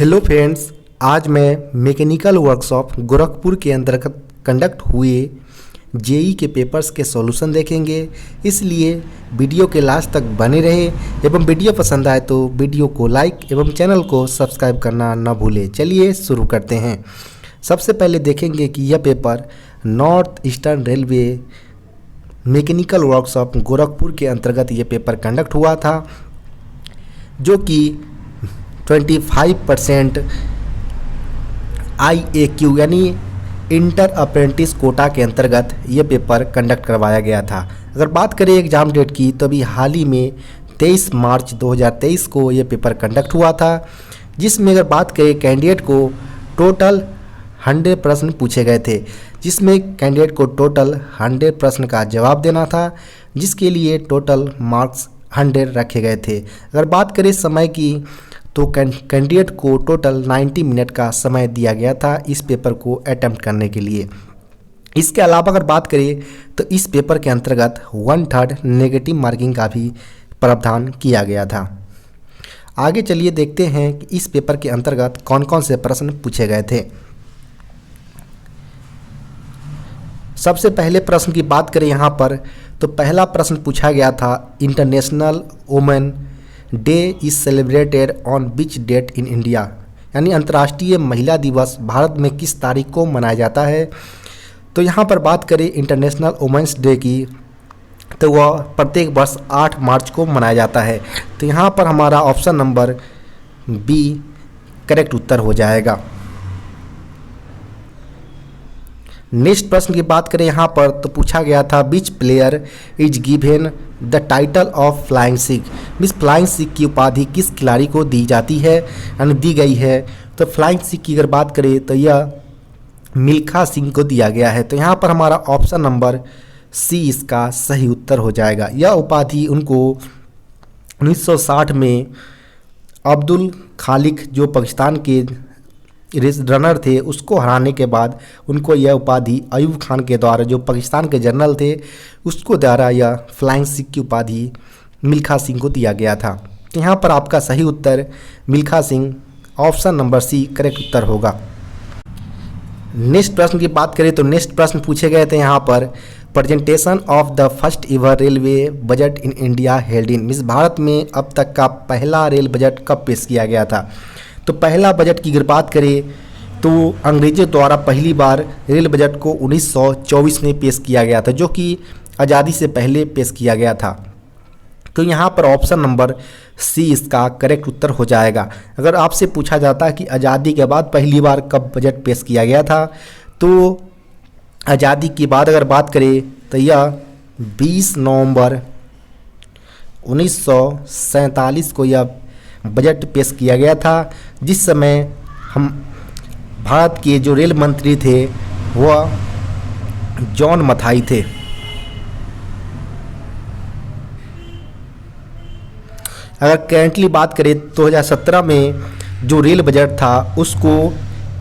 Hello friends, आज मैं mechanical workshop Gorakhpur के अंतर्गत कंडक्ट हुए जेई के पेपर्स के सॉल्यूशन देखेंगे। इसलिए वीडियो के लास्ट तक बने रहे एवं वीडियो पसंद आए तो वीडियो को लाइक एवं चैनल को सब्सक्राइब करना न भूलें। चलिए शुरू करते हैं। सबसे पहले देखेंगे कि यह paper north eastern railway mechanical workshop Gorakhpur के अंतर्गत ये पेपर कंडक्ट हुआ था, जो कि 25% IAQ यानी इंटर अप्रेंटिस कोटा के अंतर्गत ये पेपर कंडक्ट करवाया गया था। अगर बात करें एग्ज़ाम डेट की तो अभी हाल ही में 23 मार्च 2023 को ये पेपर कंडक्ट हुआ था, जिसमें अगर बात करें कैंडिडेट को टोटल 100 प्रश्न पूछे गए थे, जिसमें कैंडिडेट को टोटल 100 प्रश्न का जवाब देना था, जिसके लिए टोटल मार्क्स 100 रखे गए थे। अगर बात करें समय की तो कैंडिडेट को टोटल 90 मिनट का समय दिया गया था इस पेपर को अटेम्प्ट करने के लिए। इसके अलावा अगर बात करें तो इस पेपर के अंतर्गत 1/3 नेगेटिव मार्किंग का भी प्रावधान किया गया था। आगे चलिए देखते हैं कि इस पेपर के अंतर्गत कौन कौन से प्रश्न पूछे गए थे। सबसे पहले प्रश्न की बात करें यहाँ पर तो पहला प्रश्न पूछा गया था, international women day is celebrated on which date in India, यानी अंतर्राष्ट्रीय महिला दिवस भारत में किस तारीख को मनाया जाता है। तो यहाँ पर बात करें इंटरनेशनल वुमेंस डे की तो वह प्रत्येक वर्ष 8 मार्च को मनाया जाता है। तो यहाँ पर हमारा ऑप्शन नंबर बी करेक्ट उत्तर हो जाएगा। नेक्स्ट प्रश्न की बात करें यहाँ पर तो पूछा गया था, विच player is given the title of flying Sikh. Miss flying Sikh की उपाधि किस खिलाड़ी को दी जाती है यानी दी गई है। तो फ्लाइंग सिख की अगर बात करें तो यह मिल्खा सिंह को दिया गया है। तो यहाँ पर हमारा ऑप्शन नंबर सी इसका सही उत्तर हो जाएगा। यह उपाधि उनको 1960 में अब्दुल खालिक जो पाकिस्तान के रनर थे उसको हराने के बाद उनको यह उपाधि अयूब खान के द्वारा जो पाकिस्तान के जनरल थे उसको द्वारा यह फ्लाइंग सिख की उपाधि मिल्खा सिंह को दिया गया था। तो यहाँ पर आपका सही उत्तर Milkha Singh option number C correct उत्तर होगा। नेक्स्ट प्रश्न की बात करें तो नेक्स्ट प्रश्न पूछे गए थे यहाँ पर, presentation of the first ever railway budget in India held in. Miss Bharat में अब तक का पहला रेल बजट कब पेश किया गया था। तो पहला बजट की अगर बात करें तो अंग्रेजों द्वारा पहली बार रेल बजट को 1924 में पेश किया गया था, जो कि आज़ादी से पहले पेश किया गया था। तो यहाँ पर ऑप्शन नंबर सी इसका करेक्ट उत्तर हो जाएगा। अगर आपसे पूछा जाता है कि आज़ादी के बाद पहली बार कब बजट पेश किया गया था, तो आज़ादी के बाद अगर बात करें तो यह 20 नवंबर 1947 को यह बजट पेश किया गया था, जिस समय हम भारत के जो रेल मंत्री थे वह जॉन मथाई थे। अगर करेंटली बात करें 2017 में जो रेल बजट था उसको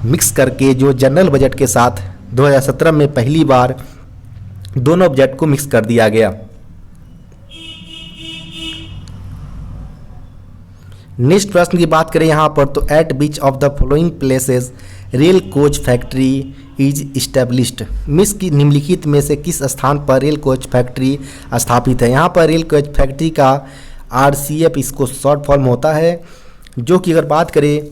मिक्स करके जो जनरल बजट के साथ 2017 में पहली बार दोनों बजट को मिक्स कर दिया गया। नेक्स्ट प्रश्न की बात करें यहाँ पर तो at which of the following places rail coach factory is established. मिस की निम्नलिखित में से किस स्थान पर रेल कोच फैक्ट्री स्थापित है। यहाँ पर रेल कोच फैक्ट्री का RCF इसको शॉर्ट फॉर्म होता है, जो कि अगर बात करें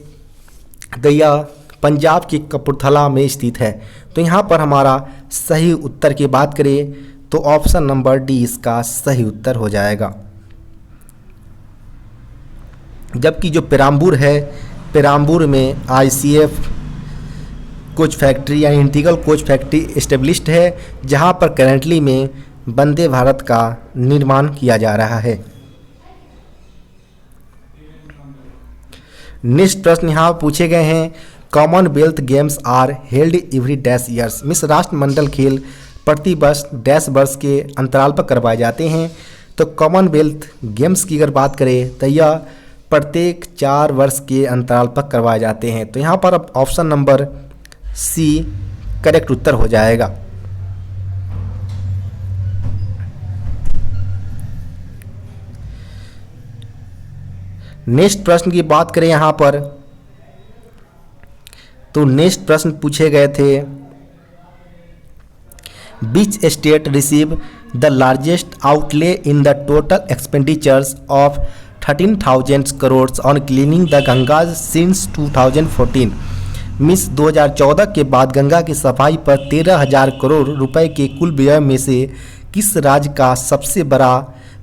तो यह पंजाब के कपूरथला में स्थित है। तो यहाँ पर हमारा सही उत्तर की बात करें तो ऑप्शन नंबर डी इसका सही उत्तर हो जाएगा। जबकि जो पेराम्बूर है, पेराम्बूर में ICF कोच फैक्ट्री या इंटीग्रल कोच फैक्ट्री एस्टेब्लिश्ड है, जहां पर करेंटली में वंदे भारत का निर्माण किया जा रहा है। नेक्स्ट प्रश्न यहाँ पूछे गए हैं, commonwealth games are held every dash years. मिस राष्ट्रमंडल खेल प्रति वर्ष डैश वर्ष के अंतराल पर करवाए जाते हैं। तो कॉमनवेल्थ गेम्स की अगर बात करें तो यह प्रत्येक 4 वर्ष के अंतराल पर करवाए जाते हैं। तो यहाँ पर अब ऑप्शन नंबर सी करेक्ट उत्तर हो जाएगा। नेक्स्ट प्रश्न की बात करें यहाँ पर तो नेक्स्ट प्रश्न पूछे गए थे, which state receive the largest outlay in the total expenditures of 13,000 crore on cleaning the Ganga since 2014। Miss 2014 के बाद गंगा की सफाई पर 13,000 करोड़ रुपए के कुल व्यय में से किस राज्य का सबसे बड़ा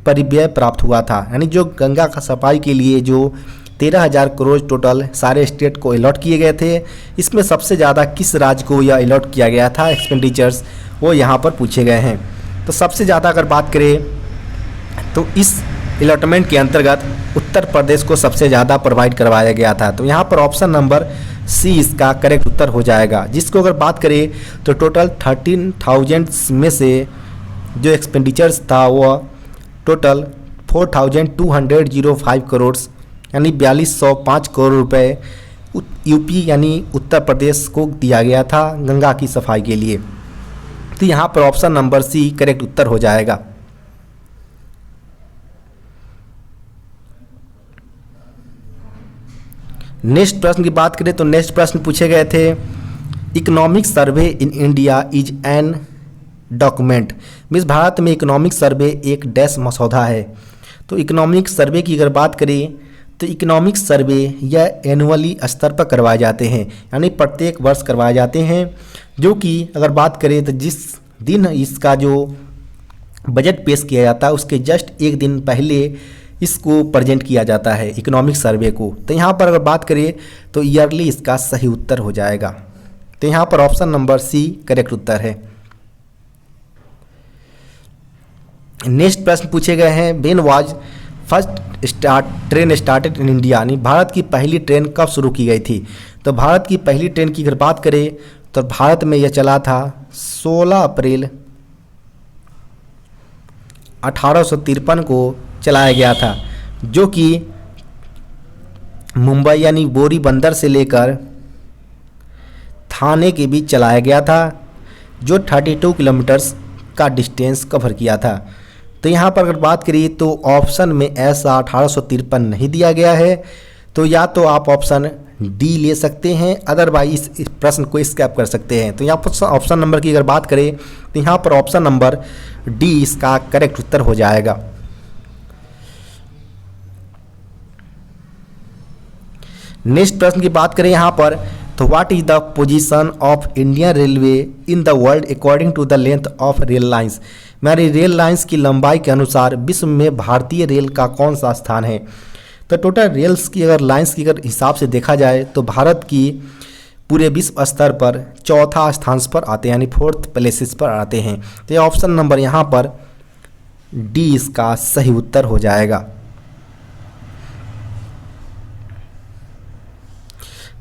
परिव्यय प्राप्त हुआ था? यानी जो गंगा का सफाई के लिए जो 13,000 करोड़ टोटल सारे स्टेट को अलॉट किए गए थे, इसमें सबसे ज़्यादा किस राज्य को यह अलॉट किया गया था एक्सपेंडिचर्स, वो यहाँ पर पूछे गए हैं। तो सबसे ज़्यादा अगर बात करें तो इस अलॉटमेंट के अंतर्गत उत्तर प्रदेश को सबसे ज़्यादा प्रोवाइड करवाया गया था। तो यहाँ पर ऑप्शन नंबर सी इसका करेक्ट उत्तर हो जाएगा, जिसको अगर बात करें तो टोटल 13,000 में से जो एक्सपेंडिचर्स था वो टोटल 4,205 करोड़ यानी 4205 करोड़ रुपए यूपी यानी उत्तर प्रदेश को दिया गया था गंगा की सफाई के लिए। तो यहाँ पर ऑप्शन नंबर सी करेक्ट उत्तर हो जाएगा। नेक्स्ट प्रश्न की बात करें तो नेक्स्ट प्रश्न पूछे गए थे, economic survey in India is an document. Miss Bharat में इकोनॉमिक सर्वे एक डैश मसौदा है। तो इकोनॉमिक सर्वे की अगर बात करें तो इकोनॉमिक सर्वे यह एनुअली स्तर पर करवाए जाते हैं, यानी प्रत्येक वर्ष करवाए जाते हैं, जो कि अगर बात करें तो जिस दिन इसका जो बजट पेश किया जाता है उसके जस्ट एक दिन पहले इसको प्रेजेंट किया जाता है इकोनॉमिक सर्वे को। तो यहाँ पर अगर बात करें तो ईयरली इसका सही उत्तर हो जाएगा। तो यहाँ पर ऑप्शन नंबर सी करेक्ट उत्तर है। नेक्स्ट प्रश्न पूछे गए हैं, when was first train started in India, यानी भारत की पहली ट्रेन कब शुरू की गई थी? तो भारत की पहली ट्रेन की अगर बात करें तो भारत में यह चला था 16 अप्रैल 1853 को चलाया गया था, जो कि मुंबई यानी बोरी बंदर से लेकर थाने के बीच चलाया गया था, जो 32 किलोमीटर्स का डिस्टेंस कवर किया था। तो यहाँ पर अगर बात करिए तो ऑप्शन में ऐसा 1853 नहीं दिया गया है, तो या तो आप ऑप्शन डी ले सकते हैं, अदरवाइज इस प्रश्न को स्किप कर सकते हैं। तो यहाँ पर ऑप्शन नंबर की अगर बात करें तो यहाँ पर ऑप्शन नंबर डी इसका करेक्ट उत्तर हो जाएगा। नेक्स्ट प्रश्न की बात करें यहाँ पर तो what is the position of Indian railway in the world according to the length of rail lines. हमारी रेल लाइंस की लंबाई के अनुसार विश्व में भारतीय रेल का कौन सा स्थान है? तो टोटल रेल्स की अगर लाइंस की अगर हिसाब से देखा जाए तो भारत की पूरे विश्व स्तर पर चौथा स्थान पर आते हैं, यानी 4th प्लेसेस पर आते हैं। तो ये ऑप्शन नंबर यहाँ पर डी इसका सही उत्तर हो जाएगा।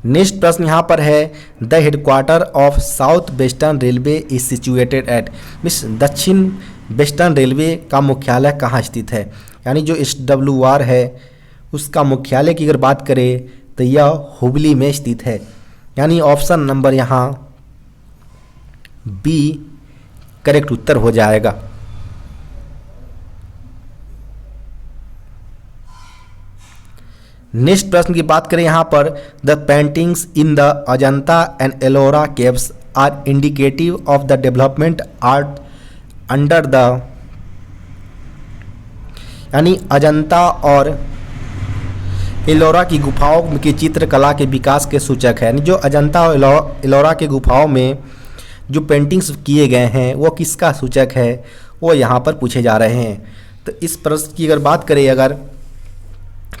नेक्स्ट प्रश्न यहाँ पर है, the headquarter of south western railway is situated at. Miss दक्षिण वेस्टर्न रेलवे का मुख्यालय कहाँ स्थित है? यानी जो SWR है उसका मुख्यालय की अगर बात करें तो यह हुबली में स्थित है, यानी ऑप्शन नंबर यहाँ बी करेक्ट उत्तर हो जाएगा। नेक्स्ट प्रश्न की बात करें यहाँ पर, the paintings in the Ajanta and Ellora caves are indicative of the development art under the, यानी अजंता और एलोरा की गुफाओं की चित्रकला के विकास के सूचक है। यानी जो अजंता और एलोरा के गुफाओं में जो पेंटिंग्स किए गए हैं वो किसका सूचक है, वो यहाँ पर पूछे जा रहे हैं। तो इस प्रश्न की अगर बात करें अगर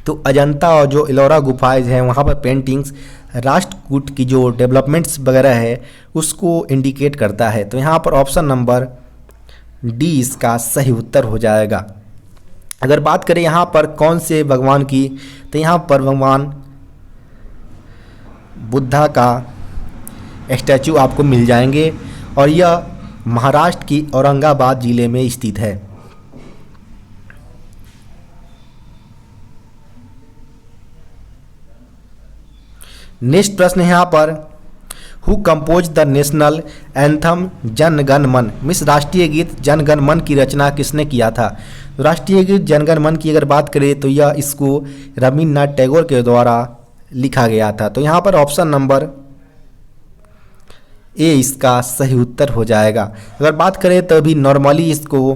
तो अजंता और जो एलोरा गुफाएं हैं वहाँ पर पेंटिंग्स राष्ट्रकूट की जो डेवलपमेंट्स वगैरह है उसको इंडिकेट करता है। तो यहाँ पर ऑप्शन नंबर डी इसका सही उत्तर हो जाएगा। अगर बात करें यहाँ पर कौन से भगवान की, तो यहाँ पर भगवान बुद्धा का स्टैचू आपको मिल जाएंगे और यह महाराष्ट्र की औरंगाबाद जिले में स्थित है। नेक्स्ट प्रश्न है यहाँ पर, who compose the national anthem Jana Gana मन। मिस राष्ट्रीय गीत जन गण मन की रचना किसने किया था? राष्ट्रीय गीत जन गण मन की अगर बात करें तो यह इसको रविन्द्रनाथ टैगोर के द्वारा लिखा गया था। तो यहाँ पर ऑप्शन नंबर ए इसका सही उत्तर हो जाएगा। अगर बात करें तो अभी नॉर्मली इसको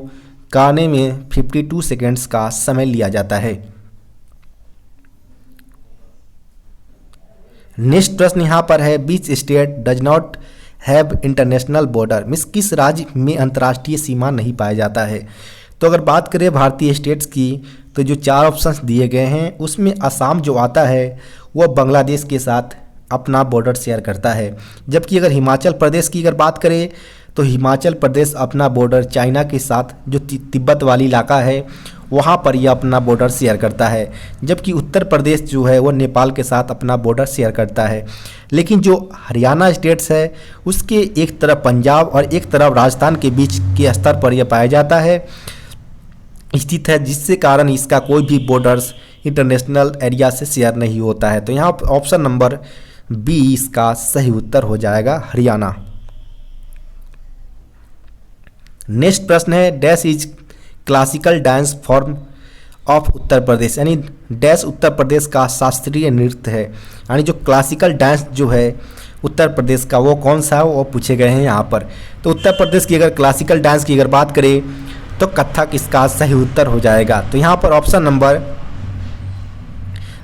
गाने में 52 सेकेंड्स का समय लिया जाता है। नेक्स्ट प्रश्न यहाँ पर है, which state does not have international border, means किस राज्य में अंतर्राष्ट्रीय सीमा नहीं पाया जाता है। तो अगर बात करें भारतीय स्टेट्स की तो जो 4 ऑप्शंस दिए गए हैं उसमें असम जो आता है वह बांग्लादेश के साथ अपना बॉर्डर शेयर करता है, जबकि अगर हिमाचल प्रदेश की अगर बात करें तो हिमाचल प्रदेश अपना बॉर्डर चाइना के साथ जो तिब्बत वाली इलाका है वहाँ पर यह अपना बॉर्डर शेयर करता है, जबकि उत्तर प्रदेश जो है वो नेपाल के साथ अपना बॉर्डर शेयर करता है। लेकिन जो हरियाणा स्टेट्स है उसके एक तरफ पंजाब और एक तरफ राजस्थान के बीच के स्तर पर यह पाया जाता है, स्थित है, जिससे कारण इसका कोई भी बॉर्डर्स इंटरनेशनल एरिया से शेयर नहीं होता है। तो यहाँ ऑप्शन नंबर बी इसका सही उत्तर हो जाएगा, हरियाणा। नेक्स्ट प्रश्न है, dash is classical dance form of Uttar Pradesh, यानी डैश उत्तर प्रदेश का शास्त्रीय नृत्य है, यानी जो क्लासिकल डांस जो है उत्तर प्रदेश का वो कौन सा है वो पूछे गए हैं यहाँ पर। तो उत्तर प्रदेश की अगर क्लासिकल डांस की अगर बात करें तो कथक इसका सही उत्तर हो जाएगा। तो यहाँ पर ऑप्शन नंबर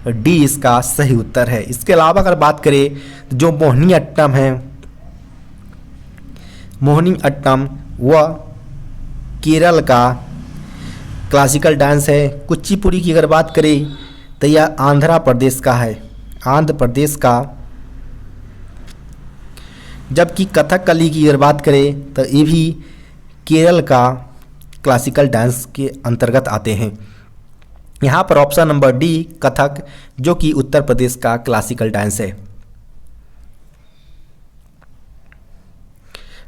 डी इसका सही उत्तर है। इसके अलावा अगर बात करें तो जो मोहिनी अट्टम है, मोहिनी अट्टम वह केरल का क्लासिकल डांस है। कुचिपुड़ी की अगर बात करें तो यह आंध्र प्रदेश का है, आंध्र प्रदेश का, जबकि कथकली की अगर बात करें तो ये भी केरल का क्लासिकल डांस के अंतर्गत आते हैं। यहाँ पर ऑप्शन नंबर डी कथक जो कि उत्तर प्रदेश का क्लासिकल डांस है।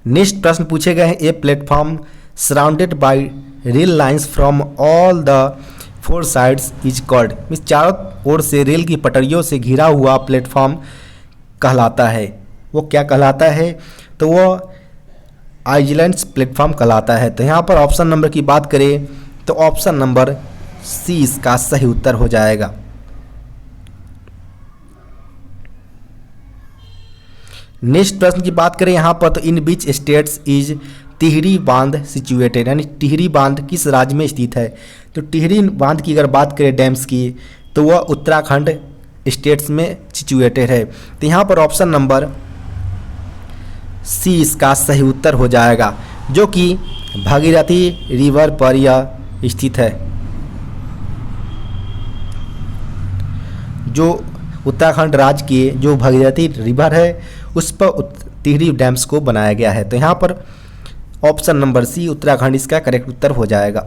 नेक्स्ट प्रश्न पूछे गए हैं, a platform surrounded by rail lines from all the 4 sides is called, means चारों ओर से रेल की पटरियों से घिरा हुआ प्लेटफॉर्म कहलाता है। वो क्या कहलाता है? तो वो आइलैंड्स प्लेटफॉर्म कहलाता है। तो यहाँ पर ऑप्शन नंबर की बात करें तो ऑप्शन नंबर सी इसका सही उत्तर हो जाएगा। नेक्स्ट प्रश्न की बात करें यहाँ पर तो इन बीच स्टेट्स इज टिहरी बांध सिचुएटेड, यानी टिहरी बांध किस राज्य में स्थित है। तो टिहरी बांध की अगर बात करें डैम्स की तो वह उत्तराखंड स्टेट्स में सिचुएटेड है। तो यहाँ पर ऑप्शन नंबर सी इसका सही उत्तर हो जाएगा, जो कि भागीरथी रिवर पर यह स्थित है। जो उत्तराखंड राज्य के जो भागीरथी रिवर है उस पर टिहरी डैम्स को बनाया गया है। तो यहाँ पर ऑप्शन नंबर सी उत्तराखंड इसका करेक्ट उत्तर हो जाएगा।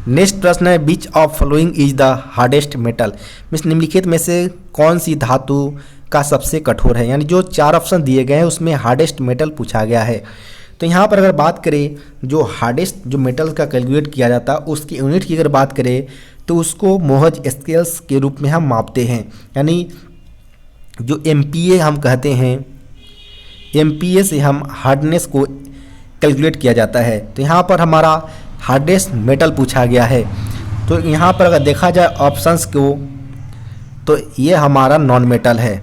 नेक्स्ट प्रश्न है, which of following is the hardest metal, means निम्नलिखित में से कौन सी धातु का सबसे कठोर है। यानी जो 4 ऑप्शन दिए गए हैं उसमें हार्डेस्ट मेटल पूछा गया है। तो यहाँ पर अगर बात करें जो हार्डेस्ट जो मेटल का कैलकुलेट किया जाता है उसकी यूनिट की अगर बात करें तो उसको मोहज स्केल्स के रूप में हम मापते हैं, यानी जो MPa हम कहते हैं, MPa से हम हार्डनेस को कैलकुलेट किया जाता है। तो यहाँ पर हमारा हार्डेस्ट मेटल पूछा गया है। तो यहाँ पर अगर देखा जाए ऑप्शंस को तो ये हमारा नॉन मेटल है,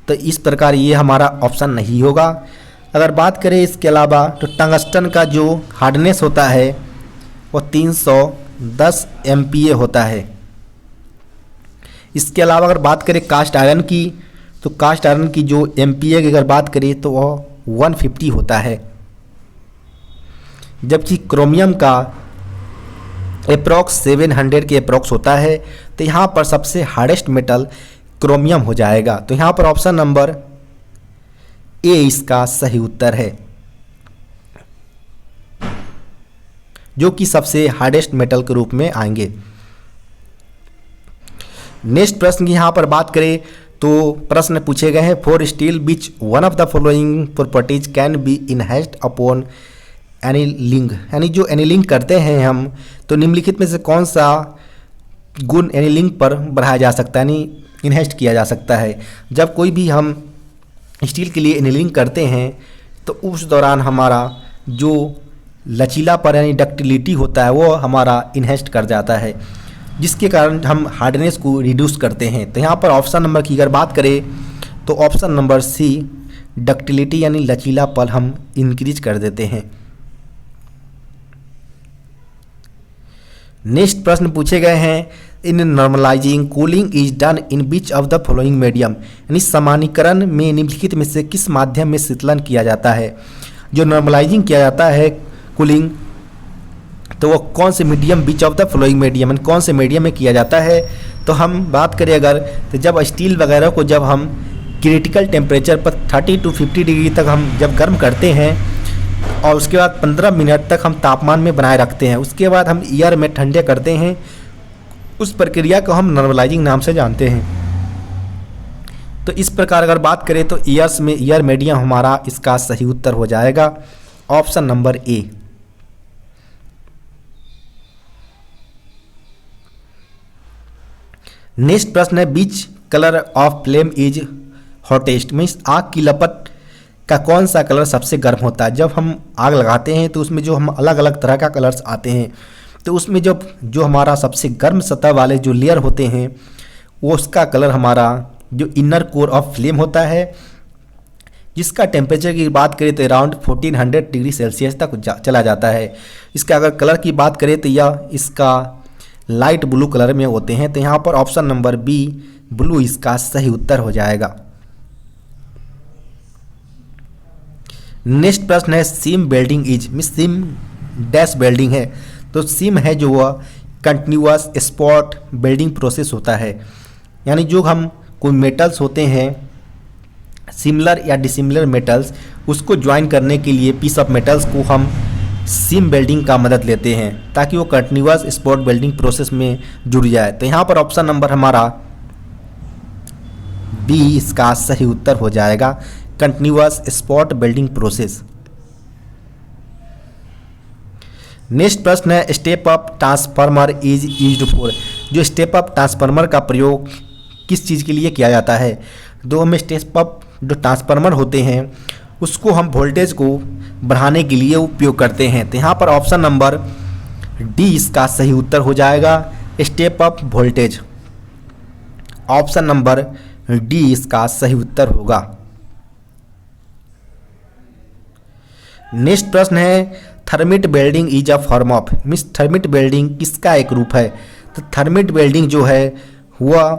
तो इस प्रकार ये हमारा ऑप्शन नहीं होगा। अगर बात करें इसके अलावा तो टंगस्टन का जो हार्डनेस होता है वो 310 MPa होता है। इसके अलावा अगर बात करें कास्ट आयरन की तो कास्ट आयरन की जो MPa की अगर बात करें तो वह 150 होता है, जबकि क्रोमियम का अप्रॉक्स 700 के अप्रॉक्स होता है। तो यहाँ पर सबसे हार्डेस्ट मेटल क्रोमियम हो जाएगा। तो यहाँ पर ऑप्शन नंबर ए इसका सही उत्तर है, जो कि सबसे हार्डेस्ट मेटल के रूप में आएंगे। नेक्स्ट प्रश्न की यहाँ पर बात करें तो प्रश्न पूछे गए हैं, for steel which one of the following properties can be enhanced upon annealing, यानी जो एनीलिंग करते हैं हम तो निम्नलिखित में से कौन सा गुण एनीलिंग पर बढ़ाया जा सकता है, यानी इनहेस्ट किया जा सकता है। जब कोई भी हम स्टील के लिए एनीलिंग करते हैं तो उस दौरान हमारा जो लचीलापन यानी डक्टिलिटी होता है वो हमारा इनहेस्ट कर जाता है, जिसके कारण हम हार्डनेस को रिड्यूस करते हैं। तो यहाँ पर ऑप्शन नंबर की अगर बात करें तो ऑप्शन नंबर सी डक्टिलिटी यानी लचीलापन हम इंक्रीज कर देते हैं। नेक्स्ट प्रश्न पूछे गए हैं, in normalizing cooling is done in which of the following medium, यानी सामान्यीकरण में निम्नलिखित में से किस माध्यम में शीतलन किया जाता है। जो नॉर्मलाइजिंग किया जाता है कूलिंग, तो वो कौन से medium, beach of the flowing medium, कौन से मीडियम में किया जाता है। तो हम बात करें अगर, तो जब स्टील वगैरह को जब हम क्रिटिकल टेम्परेचर पर 30 to 50 डिग्री तक हम जब गर्म करते हैं और उसके बाद 15 मिनट तक हम तापमान में बनाए रखते हैं, उसके बाद हम एयर में ठंडे करते हैं, उस प्रक्रिया को हम नॉर्मलाइजिंग नाम से जानते हैं। तो इस प्रकार अगर बात करें तो ईयर्स में ईयर मीडियम हमारा इसका सही उत्तर हो जाएगा ऑप्शन नंबर ए। नेक्स्ट प्रश्न है, which colour of flame is hottest, means आग की लपट का कौन सा कलर सबसे गर्म होता है। जब हम आग लगाते हैं तो उसमें जो हम अलग अलग तरह का कलर्स आते हैं, तो उसमें जब जो हमारा सबसे गर्म सतह वाले जो लेयर होते हैं वो उसका कलर हमारा जो इनर कोर ऑफ फ्लेम होता है, जिसका टेम्परेचर की बात करें तो अराउंड 1400 डिग्री सेल्सियस तक चला जाता है। इसका अगर कलर की बात करें तो यह इसका लाइट ब्लू कलर में होते हैं। तो यहाँ पर ऑप्शन नंबर बी ब्लू इसका सही उत्तर हो जाएगा। नेक्स्ट प्रश्न है, seam welding is, means seam dash welding है, तो सीम है जो वह कंटिन्यूअस स्पॉट वेल्डिंग प्रोसेस होता है, यानी जो हम कोई मेटल्स होते हैं सिमिलर या डिसिमिलर मेटल्स, उसको ज्वाइन करने के लिए पीस ऑफ मेटल्स को हम सीम वेल्डिंग का मदद लेते हैं ताकि वो कंटिन्यूअस स्पॉट वेल्डिंग प्रोसेस में जुड़ जाए। तो यहाँ पर ऑप्शन नंबर हमारा बी इसका सही उत्तर हो जाएगा, continuous spot welding process. Next प्रश्न है, step up transformer is used for, जो स्टेप अप ट्रांसफार्मर का प्रयोग किस चीज़ के लिए किया जाता है। दो में स्टेप अप जो ट्रांसफार्मर होते हैं उसको हम वोल्टेज को बढ़ाने के लिए उपयोग करते हैं। तो यहाँ पर ऑप्शन नंबर डी इसका सही उत्तर हो जाएगा, step up voltage. Option number D इसका सही उत्तर होगा। नेक्स्ट प्रश्न है, thermit welding is a form of, means thermit welding किसका एक रूप है। तो थर्मिट वेल्डिंग जो है वह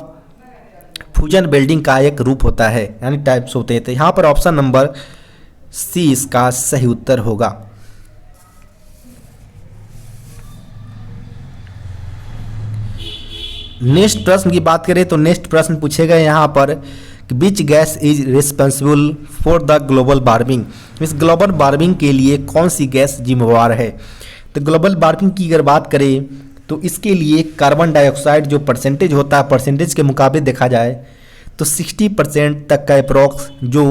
फ्यूजन वेल्डिंग का एक रूप होता है, यानी टाइप्स होते हैं। तो यहाँ पर ऑप्शन नंबर सी इसका सही उत्तर होगा। नेक्स्ट प्रश्न की बात करें तो नेक्स्ट प्रश्न पूछे गए यहाँ पर, which gas is responsible for the global warming, इस ग्लोबल वार्मिंग के लिए कौन सी गैस जिम्मेवार है। तो ग्लोबल वार्मिंग की अगर बात करें तो इसके लिए कार्बन डाइऑक्साइड जो परसेंटेज होता है, परसेंटेज के मुकाबले देखा जाए तो 60% तक का अप्रॉक्स जो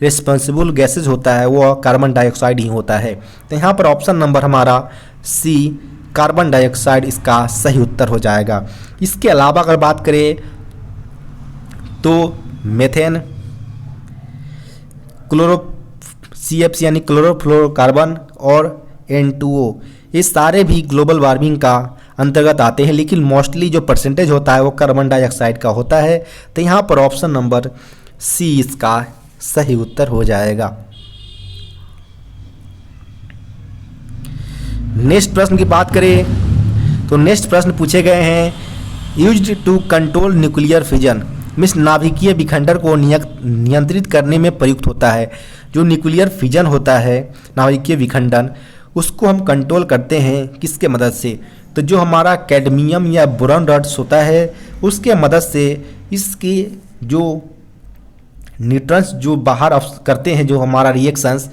रिस्पॉन्सिबल गैसेज होता है वो कार्बन डाइऑक्साइड ही होता है। तो यहाँ पर ऑप्शन नंबर हमारा सी कार्बन डाइऑक्साइड इसका सही उत्तर हो जाएगा। इसके अलावा अगर बात करें तो मेथेन, क्लोरो CFC यानी क्लोरोफ्लोरोकार्बन और N2O, ये सारे भी ग्लोबल वार्मिंग का अंतर्गत आते हैं, लेकिन मोस्टली जो परसेंटेज होता है वो कार्बन डाइऑक्साइड का होता है। तो यहाँ पर ऑप्शन नंबर सी इसका सही उत्तर हो जाएगा। नेक्स्ट प्रश्न की बात करें तो नेक्स्ट प्रश्न पूछे गए हैं, used to control nuclear fission, means नाभिकीय विखंडन को नियंत्रित करने में प्रयुक्त होता है। जो न्यूक्लियर फिजन होता है, नाभिकीय विखंडन, उसको हम कंट्रोल करते हैं किसके मदद से। तो जो हमारा कैडमियम या बोरॉन रॉड्स होता है उसके मदद से इसके जो न्यूट्रॉन्स जो बाहर करते हैं जो हमारा रिएक्शंस,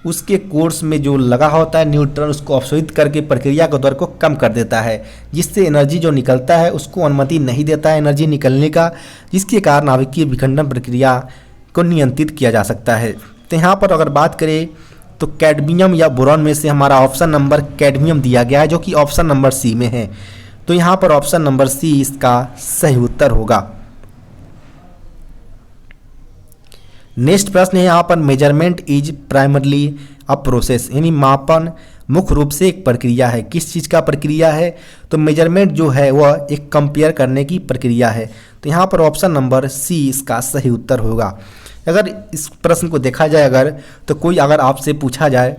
उसके कोर्स में जो लगा होता है न्यूट्रॉन, उसको अवशोषित करके प्रक्रिया के दर को कम कर देता है, जिससे एनर्जी जो निकलता है उसको अनुमति नहीं देता है एनर्जी निकलने का, जिसके कारण नाभिकीय विखंडन प्रक्रिया को नियंत्रित किया जा सकता है। तो यहाँ पर अगर बात करें तो कैडमियम या बोरॉन में से हमारा ऑप्शन नंबर कैडमियम दिया गया है, जो कि ऑप्शन नंबर सी में है। तो यहाँ पर ऑप्शन नंबर सी इसका सही उत्तर होगा। नेक्स्ट प्रश्न है यहाँ पर, measurement is primarily a process, यानी मापन मुख्य रूप से एक प्रक्रिया है। किस चीज़ का प्रक्रिया है। तो मेजरमेंट जो है वह एक कंपेयर करने की प्रक्रिया है। तो यहाँ पर ऑप्शन नंबर सी इसका सही उत्तर होगा। अगर इस प्रश्न को देखा जाए अगर, तो कोई अगर आपसे पूछा जाए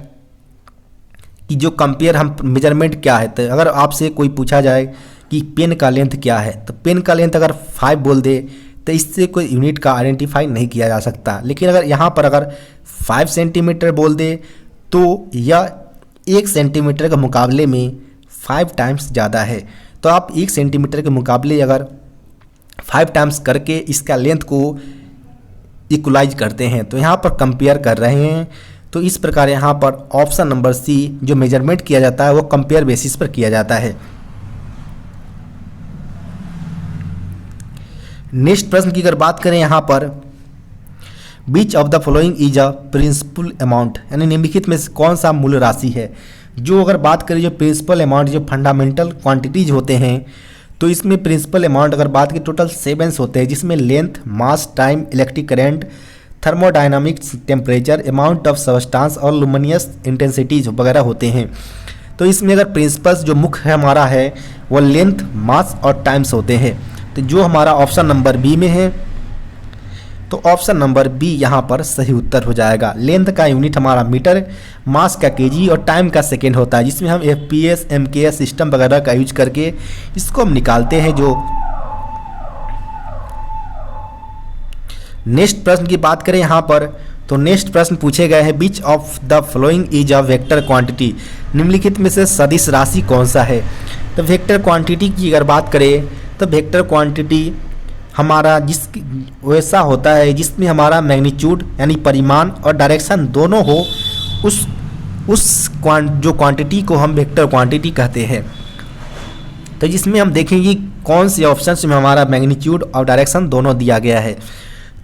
कि जो कंपेयर हम मेजरमेंट क्या है, तो अगर आपसे कोई पूछा जाए कि पेन का लेंथ क्या है, तो पेन का लेंथ अगर 5 बोल दे तो इससे कोई यूनिट का आइडेंटिफाई नहीं किया जा सकता। लेकिन अगर यहाँ पर अगर 5 सेंटीमीटर बोल दे तो यह 1 सेंटीमीटर के मुकाबले में 5 टाइम्स ज़्यादा है। तो आप 1 सेंटीमीटर के मुकाबले अगर 5 टाइम्स करके इसका लेंथ को इक्वलाइज करते हैं, तो यहाँ पर कंपेयर कर रहे हैं। तो इस प्रकार यहाँ पर ऑप्शन नंबर सी जो मेजरमेंट किया जाता है वो कंपेयर बेसिस पर किया जाता है। नेक्स्ट प्रश्न की अगर बात करें यहाँ पर, which of the following is a principal amount, यानी निम्नलिखित में से कौन सा मूल्य राशि है। जो अगर बात करें जो प्रिंसिपल अमाउंट जो फंडामेंटल क्वांटिटीज होते हैं, तो इसमें प्रिंसिपल अमाउंट अगर बात की टोटल 7 होते हैं, जिसमें length, mass, time, electric current, thermodynamics, temperature, amount of substance और लुमिनियस इंटेंसिटीज वगैरह होते हैं। तो इसमें अगर प्रिंसिपल्स जो मुख्य हमारा है वो लेंथ, मास और टाइम्स होते हैं। तो जो हमारा ऑप्शन नंबर बी में है, तो ऑप्शन नंबर बी यहाँ पर सही उत्तर हो जाएगा। लेंथ का यूनिट हमारा मीटर, मास का केजी और टाइम का सेकेंड होता है, जिसमें हम एफपीएस, एमकेएस सिस्टम वगैरह का यूज करके इसको हम निकालते हैं। जो नेक्स्ट प्रश्न की बात करें यहाँ पर, तो नेक्स्ट प्रश्न पूछे गए हैं, which of the following is a vector quantity, निम्नलिखित में से सदिश राशि कौन सा है। तो वेक्टर क्वांटिटी की अगर बात करें तो वेक्टर क्वांटिटी हमारा वैसा होता है जिसमें हमारा मैग्नीट्यूड यानी परिमाण और डायरेक्शन दोनों हो, जो क्वांटिटी को हम वेक्टर क्वांटिटी कहते हैं। तो जिसमें हम देखेंगे कौन से ऑप्शन में हमारा मैग्नीट्यूड और डायरेक्शन दोनों दिया गया है।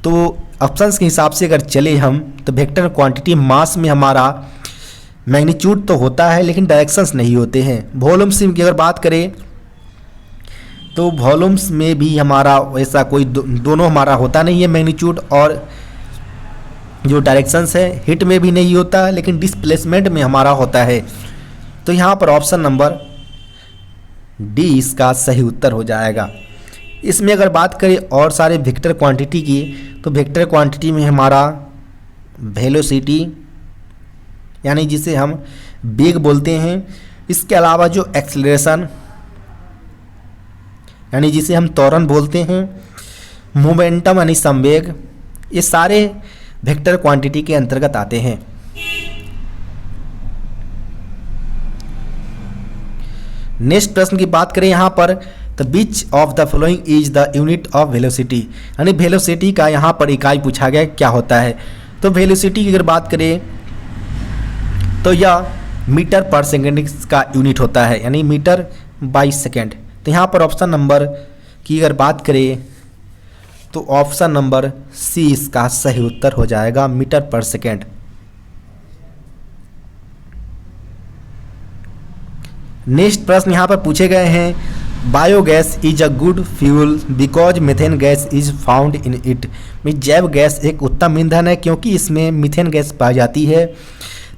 तो ऑप्शंस के हिसाब से अगर चले हम, तो वेक्टर क्वांटिटी मास में हमारा मैग्नीट्यूड तो होता है लेकिन डायरेक्शंस नहीं होते हैं। वॉल्यूम्स की अगर बात करें तो वॉल्यूम्स में भी हमारा वैसा कोई दोनों हमारा होता नहीं है, मैग्नीट्यूड और जो डायरेक्शंस है। हिट में भी नहीं होता लेकिन डिस्प्लेसमेंट में हमारा होता है। तो यहाँ पर ऑप्शन नंबर डी इसका सही उत्तर हो जाएगा। इसमें अगर बात करें और सारे वेक्टर क्वांटिटी की, तो वेक्टर क्वांटिटी में हमारा वेलोसिटी यानी जिसे हम वेग बोलते हैं, इसके अलावा जो एक्सेलरेशन यानी जिसे हम त्वरण बोलते हैं, मोमेंटम यानी संवेग, ये सारे वेक्टर क्वांटिटी के अंतर्गत आते हैं। नेक्स्ट प्रश्न की बात करें यहाँ पर, तो which of the following is the unit of velocity, यानी वेलोसिटी का यहाँ पर इकाई पूछा गया क्या होता है। तो वेलोसिटी की अगर बात करें तो यह मीटर पर सेकेंड का यूनिट होता है, यानी मीटर बाई सेकेंड। तो यहाँ पर ऑप्शन नंबर की अगर बात करें तो ऑप्शन नंबर सी इसका सही उत्तर हो जाएगा, मीटर पर सेकेंड। नेक्स्ट प्रश्न यहाँ पर पूछे गए हैं, biogas is a good fuel because methane gas is found in it, जैव गैस एक उत्तम ईंधन है क्योंकि इसमें मीथेन गैस पाई जाती है।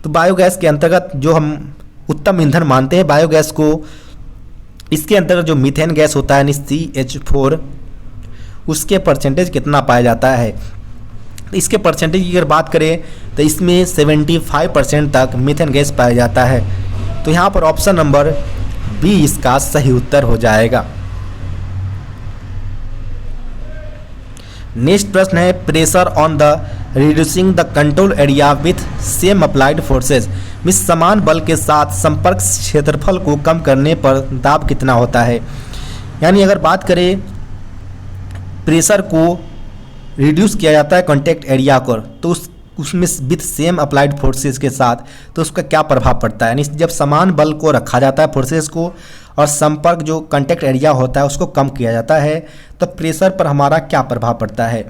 तो बायोगैस के अंतर्गत जो हम उत्तम ईंधन मानते हैं बायोगैस को, इसके अंतर्गत जो मीथेन गैस होता है यानी CH4, उसके परसेंटेज कितना पाया जाता है। तो इसके परसेंटेज की अगर बात करें तो इसमें 75% तक मीथेन गैस पाया जाता है। तो यहाँ पर ऑप्शन नंबर बी इसका सही उत्तर हो जाएगा। नेक्स्ट प्रश्न है, pressure on the reducing the control area with same applied forces, समान बल के साथ संपर्क क्षेत्रफल को कम करने पर दाब कितना होता है। यानी अगर बात करें प्रेशर को रिड्यूस किया जाता है कॉन्टैक्ट एरिया को, तो उसमें विथ सेम अप्लाइड फोर्सेस के साथ, तो उसका क्या प्रभाव पड़ता है। यानी जब समान बल को रखा जाता है फोर्सेस को और संपर्क जो कॉन्टैक्ट एरिया होता है उसको कम किया जाता है, तो प्रेशर पर हमारा क्या प्रभाव पड़ता है।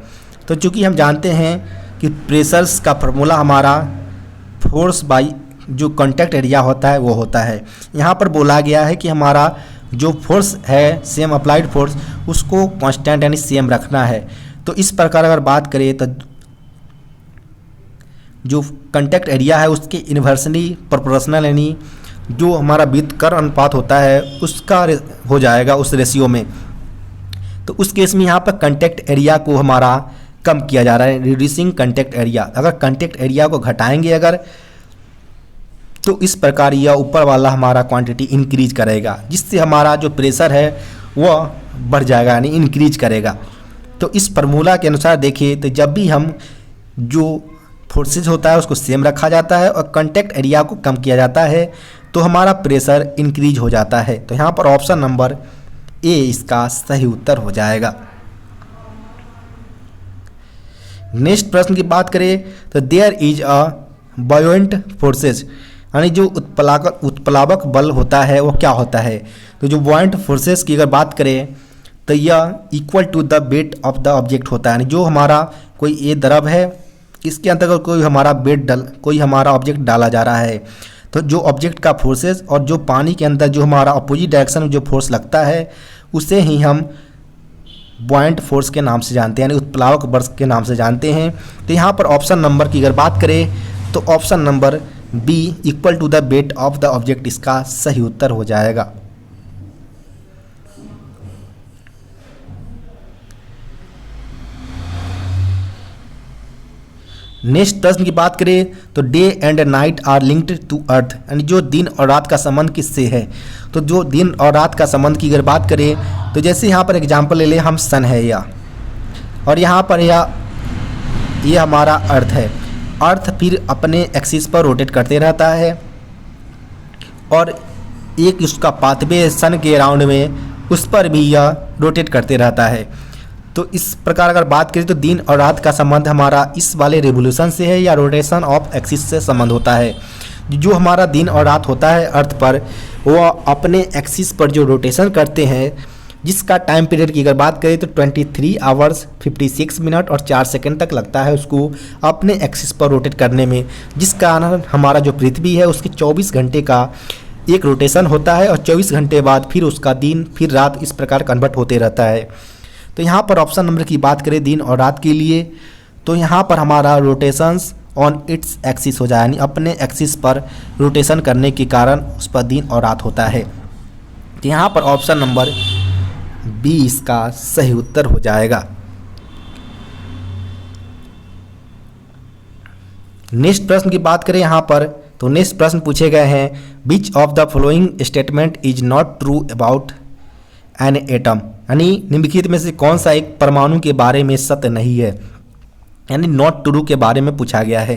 तो चूँकि हम जानते हैं कि प्रेशर्स का फार्मूला हमारा फोर्स बाई जो कॉन्टैक्ट एरिया होता है वो होता है। यहाँ पर बोला गया है कि हमारा जो फोर्स है सेम अप्लाइड फोर्स उसको कांस्टेंट यानी सेम रखना है। तो इस प्रकार अगर बात करें तो जो कॉन्टैक्ट एरिया है उसके इन्वर्सली प्रोपोर्शनल यानी जो हमारा विकृत अनुपात होता है उसका हो जाएगा उस रेशियो में। तो उस केस में यहाँ पर कॉन्टैक्ट एरिया को हमारा कम किया जा रहा है, रिड्यूसिंग कंटेक्ट एरिया। अगर कंटेक्ट एरिया को घटाएंगे अगर, तो इस प्रकार यह ऊपर वाला हमारा क्वांटिटी इंक्रीज करेगा, जिससे हमारा जो प्रेशर है वह बढ़ जाएगा, यानी इंक्रीज करेगा। तो इस फार्मूला के अनुसार देखिए, तो जब भी हम जो फोर्सेज होता है उसको सेम रखा जाता है और कंटेक्ट एरिया को कम किया जाता है, तो हमारा प्रेशर इंक्रीज हो जाता है। तो यहाँ पर ऑप्शन नंबर ए इसका सही उत्तर हो जाएगा। नेक्स्ट प्रश्न की बात करें तो there is a buoyant forces, यानी जो उत्प्लावक बल होता है वो क्या होता है। तो जो बॉयंट फोर्सेस की अगर बात करें तो यह equal to the weight of the object होता है, यानी जो हमारा कोई ये द्रव है इसके अंतर्गत कोई हमारा ऑब्जेक्ट डाला जा रहा है, तो जो ऑब्जेक्ट का फोर्सेस और जो पानी के अंदर जो हमारा अपोजिट डायरेक्शन में जो फोर्स लगता है उसे ही हम बॉयंट फोर्स के नाम से जानते हैं, यानी उत्प्लावक बल के नाम से जानते हैं। तो यहाँ पर ऑप्शन नंबर की अगर बात करें तो option number B equal to the weight of the object इसका सही उत्तर हो जाएगा। नेक्स्ट प्रश्न की बात करें तो day and night are linked to earth, यानी जो दिन और रात का संबंध किससे है। तो जो दिन और रात का संबंध की अगर बात करें तो जैसे यहाँ पर एग्जांपल ले लें, हम सन है या, और यहाँ पर ये हमारा अर्थ है। अर्थ फिर अपने एक्सिस पर रोटेट करते रहता है और एक उसका पाथवे सन के अराउंड में उस पर भी यह रोटेट करते रहता है। तो इस प्रकार अगर बात करें तो दिन और रात का संबंध हमारा इस वाले रेवोल्यूशन से है या रोटेशन ऑफ एक्सिस से संबंध होता है। जो हमारा दिन और रात होता है अर्थ पर, वो अपने एक्सिस पर जो रोटेशन करते हैं, जिसका टाइम पीरियड की अगर बात करें तो 23 आवर्स 56 मिनट और 4 सेकंड तक लगता है उसको अपने एक्सिस पर रोटेट करने में, जिस कारण हमारा जो पृथ्वी है उसके 24 घंटे का एक रोटेशन होता है और 24 घंटे बाद फिर उसका दिन फिर रात इस प्रकार कन्वर्ट होते रहता है। तो यहाँ पर ऑप्शन नंबर की बात करें दिन और रात के लिए, तो यहाँ पर हमारा रोटेशंस ऑन इट्स एक्सिस हो जाए, यानी अपने एक्सिस पर रोटेशन करने के कारण उस पर दिन और रात होता है। तो यहाँ पर ऑप्शन नंबर बी इसका सही उत्तर हो जाएगा। नेक्स्ट प्रश्न की बात करें यहाँ पर, तो नेक्स्ट प्रश्न पूछे गए हैं which of the following statement is not true about an atom, यानी निम्नलिखित में से कौन सा एक परमाणु के बारे में सत्य नहीं है, यानी नॉट ट्रू के बारे में पूछा गया है।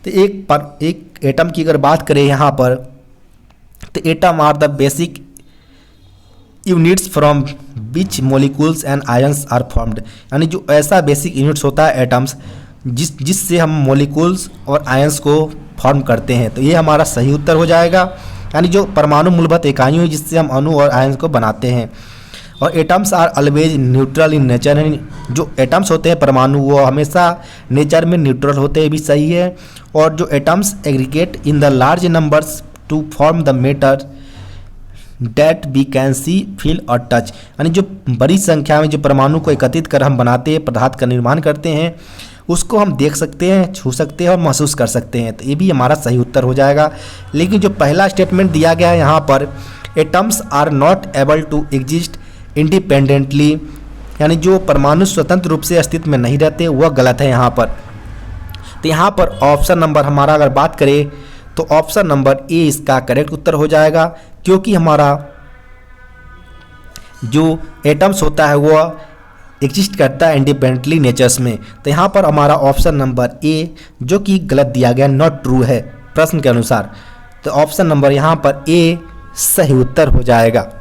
तो एक एटम की अगर बात करें यहाँ पर, तो atom are the basic units from which molecules and ions are formed, यानी जो ऐसा बेसिक यूनिट्स होता है एटम्स जिससे हम मोलिक्यूल्स और आयंस को फॉर्म करते हैं। तो ये हमारा सही उत्तर हो जाएगा, यानी जो परमाणु मूलभूत इकाइयों है जिससे हम अणु और आयंस को बनाते हैं। और atoms are always neutral in nature, यानी जो एटम्स होते हैं परमाणु वो हमेशा नेचर में न्यूट्रल होते हैं, भी सही है। और जो atoms aggregate in the large numbers to form the matter that we can see feel और टच, यानी जो बड़ी संख्या में जो परमाणु को एकत्रित कर हम बनाते हैं, पदार्थ का निर्माण करते हैं, उसको हम देख सकते हैं, छू सकते हैं और महसूस कर सकते हैं। तो ये भी हमारा सही उत्तर हो जाएगा। लेकिन जो पहला स्टेटमेंट दिया गया है यहाँ पर, atoms are not able to exist independently, यानी जो परमाणु स्वतंत्र रूप से अस्तित्व में नहीं रहते, वह गलत है यहाँ पर। तो यहाँ पर ऑप्शन नंबर हमारा अगर बात करें तो ऑप्शन नंबर ए इसका करेक्ट उत्तर हो जाएगा, क्योंकि हमारा जो एटम्स होता है वह एग्जिस्ट करता है इंडिपेंडेंटली नेचर्स में। तो यहाँ पर हमारा ऑप्शन नंबर ए जो कि गलत दिया गया, नॉट ट्रू है प्रश्न के अनुसार। तो ऑप्शन नंबर यहाँ पर ए सही उत्तर हो जाएगा।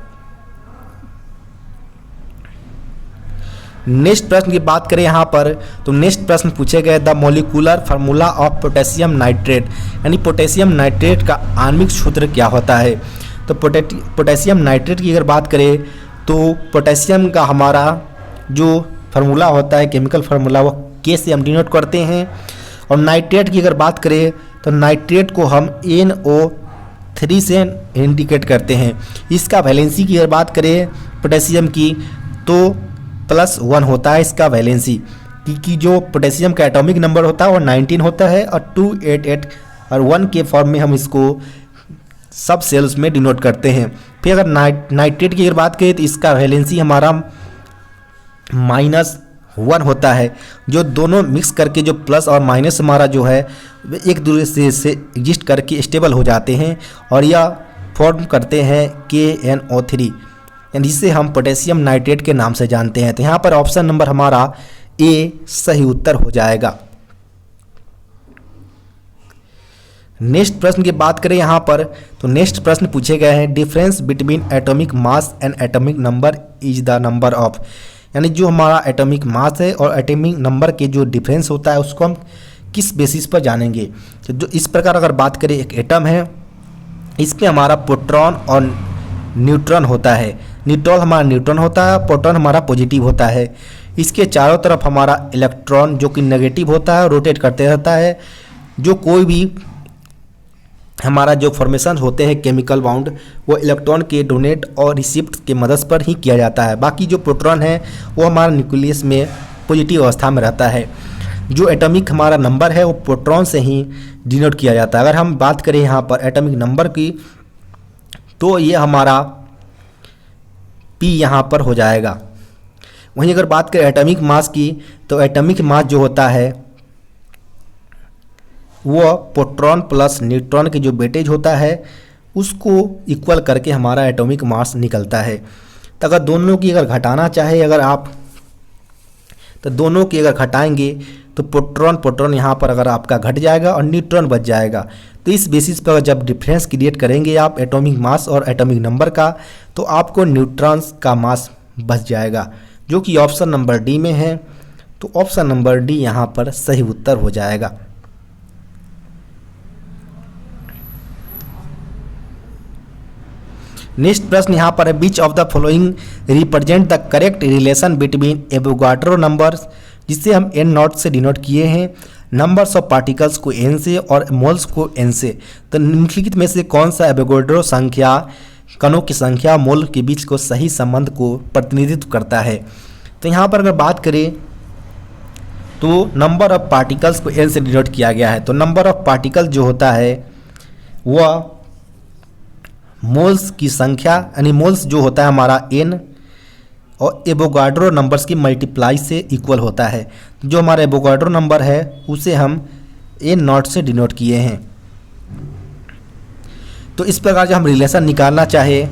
नेक्स्ट प्रश्न की बात करें यहाँ पर, तो नेक्स्ट प्रश्न पूछे गए the molecular formula of potassium nitrate, यानी पोटेशियम नाइट्रेट का आणविक सूत्र क्या होता है। तो पोटेशियम नाइट्रेट की अगर बात करें तो पोटेशियम का हमारा जो फार्मूला होता है, केमिकल फार्मूला, वो के से हम डिनोट करते हैं। और नाइट्रेट की अगर बात करें तो नाइट्रेट को हम NO3 से इंडिकेट करते हैं। इसका वैलेंसी की अगर बात करें पोटेशियम की तो +1 होता है इसका वैलेंसी, क्योंकि जो पोटेशियम का एटॉमिक नंबर होता है वो 19 होता है और 288 और 1 के फॉर्म में हम इसको सब सेल्स में डिनोट करते हैं। फिर अगर नाइट्रेट की अगर बात करें तो इसका वैलेंसी हमारा 1 होता है। जो दोनों मिक्स करके जो प्लस और माइनस हमारा जो है एक दूसरे से एग्जिस्ट करके स्टेबल हो जाते हैं और यह फॉर्म करते हैं KNO3, यानी जिसे हम पोटेशियम नाइट्रेट के नाम से जानते हैं। तो यहाँ पर ऑप्शन नंबर हमारा ए सही उत्तर हो जाएगा। नेक्स्ट प्रश्न की बात करें यहाँ पर, तो नेक्स्ट प्रश्न पूछे गए हैं difference between atomic mass and atomic number is the number of, यानी जो हमारा एटॉमिक मास है और एटॉमिक नंबर के जो डिफरेंस होता है उसको हम किस बेसिस पर जानेंगे। तो जो इस प्रकार अगर बात करें, एक एटम है, इसमें हमारा प्रोटॉन और न्यूट्रॉन होता है। न्यूट्रॉन हमारा न्यूट्रॉन होता है, प्रोटॉन हमारा पॉजिटिव होता है। इसके चारों तरफ हमारा इलेक्ट्रॉन जो कि नेगेटिव होता है रोटेट करते रहता है। जो कोई भी हमारा जो फॉर्मेशन होते हैं केमिकल बाउंड, वो इलेक्ट्रॉन के डोनेट और रिसिप्ट के मदद पर ही किया जाता है। बाकी जो प्रोटॉन है वो हमारा न्यूक्लियस में पॉजिटिव अवस्था में रहता है। जो एटॉमिक हमारा नंबर है वो प्रोटॉन से ही डिनोट किया जाता है। अगर हम बात करें यहाँ पर एटॉमिक नंबर की, तो ये हमारा P यहाँ पर हो जाएगा। वहीं अगर बात करें एटॉमिक मास की, तो एटॉमिक मास जो होता है वो प्रोटॉन प्लस न्यूट्रॉन के जो वेटेज होता है उसको इक्वल करके हमारा एटॉमिक मास निकलता है। तो अगर दोनों की अगर घटाना चाहे अगर आप, तो दोनों की अगर घटाएंगे तो प्रोटॉन यहाँ पर अगर आपका घट जाएगा और न्यूट्रॉन बच जाएगा। तो इस बेसिस पर जब डिफरेंस क्रिएट करेंगे आप एटॉमिक मास और एटॉमिक नंबर का, तो आपको न्यूट्रॉन्स का मास बच जाएगा, जो कि ऑप्शन नंबर डी में है। तो ऑप्शन नंबर डी यहाँ पर सही उत्तर हो जाएगा। नेक्स्ट प्रश्न यहाँ पर है which of the following represent the correct relation between Avogadro numbers, जिसे हम एन नॉट से डिनोट किए हैं, नंबर्स ऑफ पार्टिकल्स को एन से और मोल्स को एन से। तो निम्नलिखित में से कौन सा एवोगाड्रो संख्या कणों की संख्या मोल के बीच को सही संबंध को प्रतिनिधित्व करता है। तो यहाँ पर अगर बात करें तो नंबर ऑफ पार्टिकल्स को एन से डिनोट किया गया है। तो नंबर ऑफ पार्टिकल जो होता है वह मोल्स की संख्या, यानी मोल्स जो होता है हमारा n और एवोगाड्रो नंबर्स की मल्टीप्लाई से इक्वल होता है। जो हमारा एवोगाड्रो नंबर है उसे हम n नॉट से डिनोट किए हैं। तो इस प्रकार जब हम रिलेशन निकालना चाहे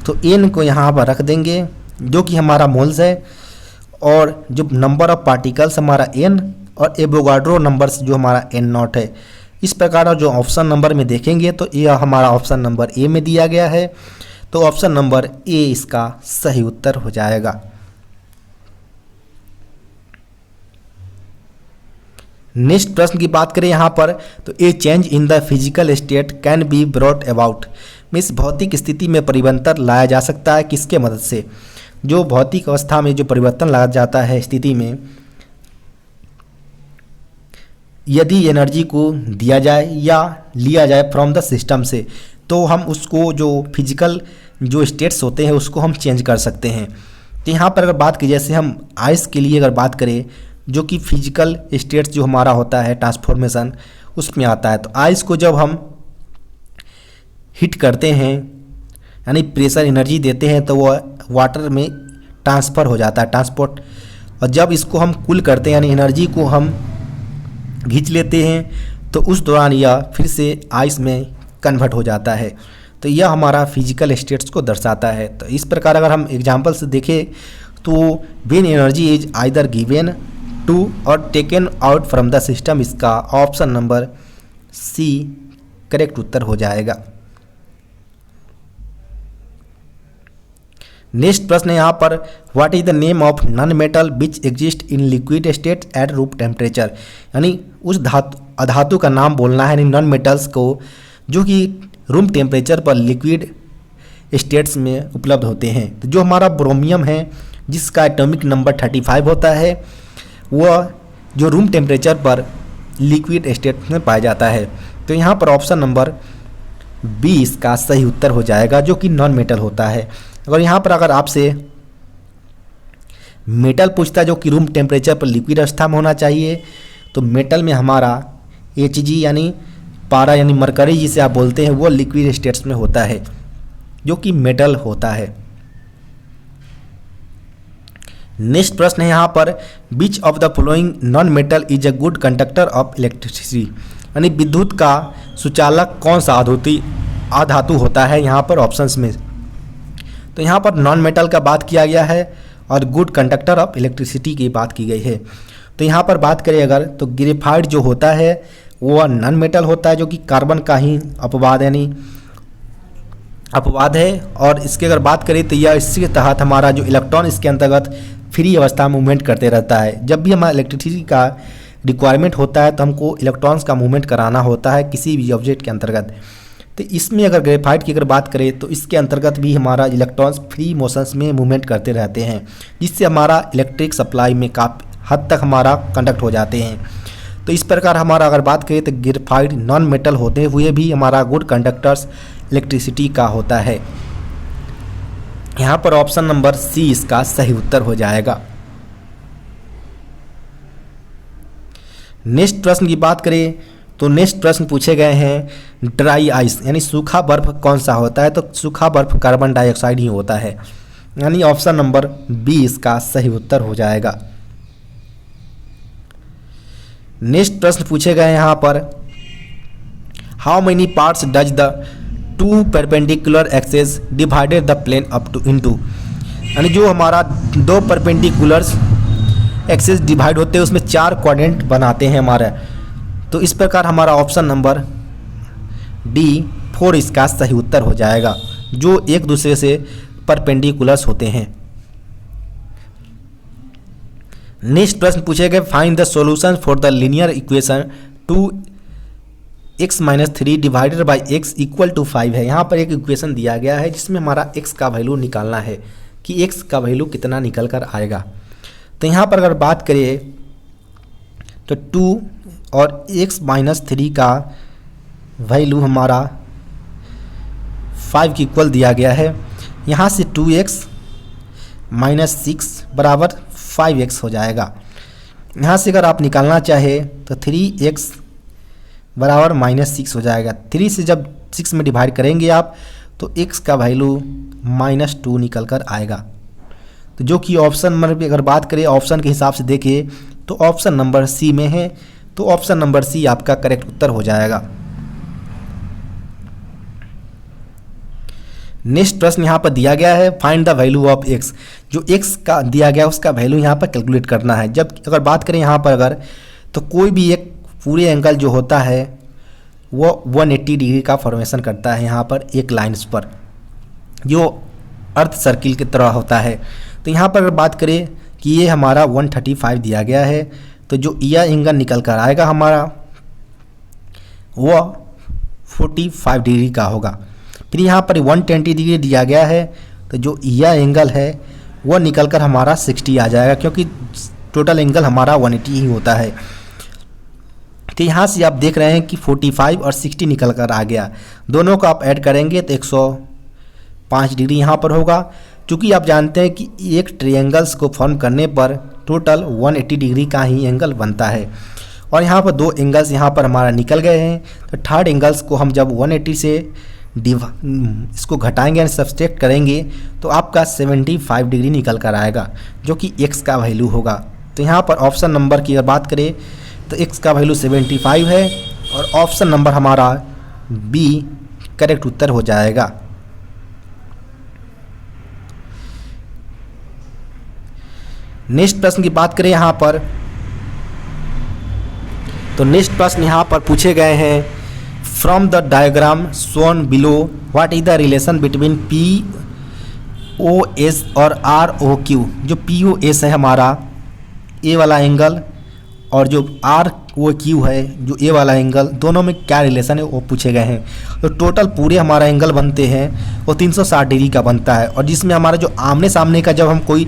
तो n को यहाँ पर रख देंगे जो कि हमारा मोल्स है, और जो नंबर ऑफ पार्टिकल्स हमारा n और एवोगाड्रो नंबर्स जो हमारा n नॉट है। इस प्रकार जो ऑप्शन नंबर में देखेंगे तो यह हमारा ऑप्शन नंबर ए में दिया गया है। तो ऑप्शन नंबर ए इसका सही उत्तर हो जाएगा। नेक्स्ट प्रश्न की बात करें यहाँ पर, तो ए change in the physical state can be brought about, means भौतिक स्थिति में परिवर्तन लाया जा सकता है किसके मदद से। जो भौतिक अवस्था में जो परिवर्तन लाया जाता है स्थिति में, यदि एनर्जी को दिया जाए या लिया जाए फ्रॉम द सिस्टम से, तो हम उसको जो फिजिकल जो स्टेट्स होते हैं उसको हम चेंज कर सकते हैं। तो यहाँ पर अगर बात की, जैसे हम आइस के लिए अगर बात करें जो कि फिजिकल स्टेट्स जो हमारा होता है ट्रांसफॉर्मेशन उसमें आता है। तो आइस को जब हम हीट करते हैं यानी प्रेशर एनर्जी देते हैं तो वह वाटर में ट्रांसफ़र हो जाता है, ट्रांसपोर्ट। और जब इसको हम कूल करते हैं यानी एनर्जी को हम खींच लेते हैं तो उस दौरान यह फिर से आइस में कन्वर्ट हो जाता है। तो यह हमारा फिजिकल स्टेट्स को दर्शाता है। तो इस प्रकार अगर हम एग्जांपल से देखें तो when energy is either given to or taken out from the system, इसका ऑप्शन नंबर सी करेक्ट उत्तर हो जाएगा। नेक्स्ट प्रश्न है यहाँ पर what is the name of non metal which exist in liquid state at room temperature, यानी उस अधातु का नाम बोलना है, यानी नॉन मेटल्स को जो कि रूम टेम्परेचर पर लिक्विड स्टेट्स में उपलब्ध होते हैं। तो जो हमारा ब्रोमियम है जिसका एटॉमिक नंबर 35 होता है, वह जो रूम टेम्परेचर पर लिक्विड स्टेट में पाया जाता है। तो यहाँ पर ऑप्शन नंबर बी इसका सही उत्तर हो जाएगा, जो कि नॉन मेटल होता है। अगर यहाँ पर अगर आपसे मेटल पूछता है जो कि रूम टेम्परेचर पर लिक्विड अवस्था में होना चाहिए, तो मेटल में हमारा Hg यानी पारा यानी मरकरी जिसे आप बोलते हैं वो लिक्विड स्टेट्स में होता है, जो कि मेटल होता है। नेक्स्ट प्रश्न है यहाँ पर, which of the following non metal is a good conductor of electricity, यानी विद्युत का सुचालक कौन सा अधातु होता है यहाँ पर ऑप्शंस में। तो यहाँ पर नॉन मेटल का बात किया गया है और गुड कंडक्टर ऑफ इलेक्ट्रिसिटी की बात की गई है। तो यहाँ पर बात करें अगर, तो ग्रेफाइट जो होता है वो नॉन मेटल होता है, जो कि कार्बन का ही अपवाद है। और इसकी अगर बात करें तो यह इसके तहत हमारा जो इलेक्ट्रॉन इसके अंतर्गत फ्री अवस्था में मूवमेंट करते रहता है। जब भी हमारा इलेक्ट्रिसिटी का रिक्वायरमेंट होता है तो हमको इलेक्ट्रॉन्स का मूवमेंट कराना होता है किसी भी ऑब्जेक्ट के अंतर्गत। तो इसमें अगर ग्रेफाइट की अगर बात करें तो इसके अंतर्गत भी हमारा इलेक्ट्रॉन्स फ्री मोशंस में मूवमेंट करते रहते हैं, जिससे हमारा इलेक्ट्रिक सप्लाई में काफ़ी हद तक हमारा कंडक्ट हो जाते हैं। तो इस प्रकार हमारा अगर बात करें तो ग्रेफाइट नॉन मेटल होते हुए भी हमारा गुड कंडक्टर्स इलेक्ट्रिसिटी का होता है। यहाँ पर ऑप्शन नंबर सी इसका सही उत्तर हो जाएगा। नेक्स्ट प्रश्न की बात करें तो नेक्स्ट प्रश्न पूछे गए हैं, ड्राई आइस यानी सूखा बर्फ कौन सा होता है। तो सूखा बर्फ कार्बन डाइऑक्साइड ही होता है, यानी ऑप्शन नंबर बी इसका सही उत्तर हो जाएगा। नेक्स्ट प्रश्न पूछे गए यहाँ पर, how many parts does the two perpendicular axes divided the plane up to into, यानी जो हमारा दो परपेंडिकुलर्स एक्सेस डिवाइड होते हैं उसमें 4 क्वाड्रेंट बनाते हैं हमारा। तो इस प्रकार हमारा ऑप्शन नंबर डी 4 इसका सही उत्तर हो जाएगा, जो एक दूसरे से परपेंडिकुलर्स होते हैं। नेक्स्ट प्रश्न पूछे गए, find the solution for the linear equation 2x-3 divided by x equal to 5 है। यहाँ पर एक इक्वेशन दिया गया है जिसमें हमारा x का वैल्यू निकालना है कि x का वैल्यू कितना निकल कर आएगा। तो यहाँ पर अगर बात करें तो 2 और x-3 का वैल्यू हमारा 5 के इक्वल दिया गया है। यहाँ से 2x - 6 बराबर 5x हो जाएगा। यहाँ से अगर आप निकालना चाहे तो 3x बराबर -6 हो जाएगा। 3 से जब 6 में डिवाइड करेंगे आप तो x का वैल्यू -2 निकल कर आएगा। तो जो कि ऑप्शन नंबर भी अगर बात करें ऑप्शन के हिसाब से देखिए तो ऑप्शन नंबर सी में है। तो ऑप्शन नंबर सी आपका करेक्ट उत्तर हो जाएगा। नेक्स्ट प्रश्न यहाँ पर दिया गया है, find the value of x, जो x का दिया गया उसका वैल्यू यहाँ पर कैलकुलेट करना है। जब अगर बात करें यहाँ पर अगर, तो कोई भी एक पूरे एंगल जो होता है वो 180 डिग्री का फॉर्मेशन करता है यहाँ पर एक लाइन्स पर, जो अर्थ सर्किल की तरह होता है। तो यहाँ पर अगर बात करें कि ये हमारा 135 दिया गया है, तो जो यह एंगल निकल कर आएगा हमारा वो 45 डिग्री का होगा। फिर यहाँ पर 120 डिग्री दिया गया है, तो जो यह एंगल है वो निकल कर हमारा 60 आ जाएगा, क्योंकि टोटल एंगल हमारा 180 ही होता है। तो यहाँ से आप देख रहे हैं कि 45 और 60 निकल कर आ गया। दोनों को आप ऐड करेंगे तो 105 डिग्री यहाँ पर होगा। क्योंकि आप जानते हैं कि एक ट्रायंगल्स को फॉर्म करने पर टोटल 180 डिग्री का ही एंगल बनता है, और यहाँ पर 2 एंगल्स यहाँ पर हमारा निकल गए हैं। तो थर्ड एंगल्स को हम जब 180 से इसको घटाएंगे यानी सब्सट्रैक्ट करेंगे तो आपका 75 डिग्री निकल कर आएगा, जो कि x का वैल्यू होगा। तो यहाँ पर ऑप्शन नंबर की अगर बात करें तो x का वैल्यू 75 है, और ऑप्शन नंबर हमारा बी करेक्ट उत्तर हो जाएगा। नेक्स्ट प्रश्न की बात करें यहाँ पर, तो नेक्स्ट प्रश्न यहाँ पर पूछे गए हैं, from the diagram shown below what is the relation between POS और ROQ। जो POS है हमारा ए वाला एंगल, और जो ROQ है जो ए वाला एंगल, दोनों में क्या रिलेशन है वो पूछे गए हैं। तो टोटल पूरे हमारा एंगल बनते हैं वो 360 डिग्री का बनता है, और जिसमें हमारा जो आमने सामने का जब हम कोई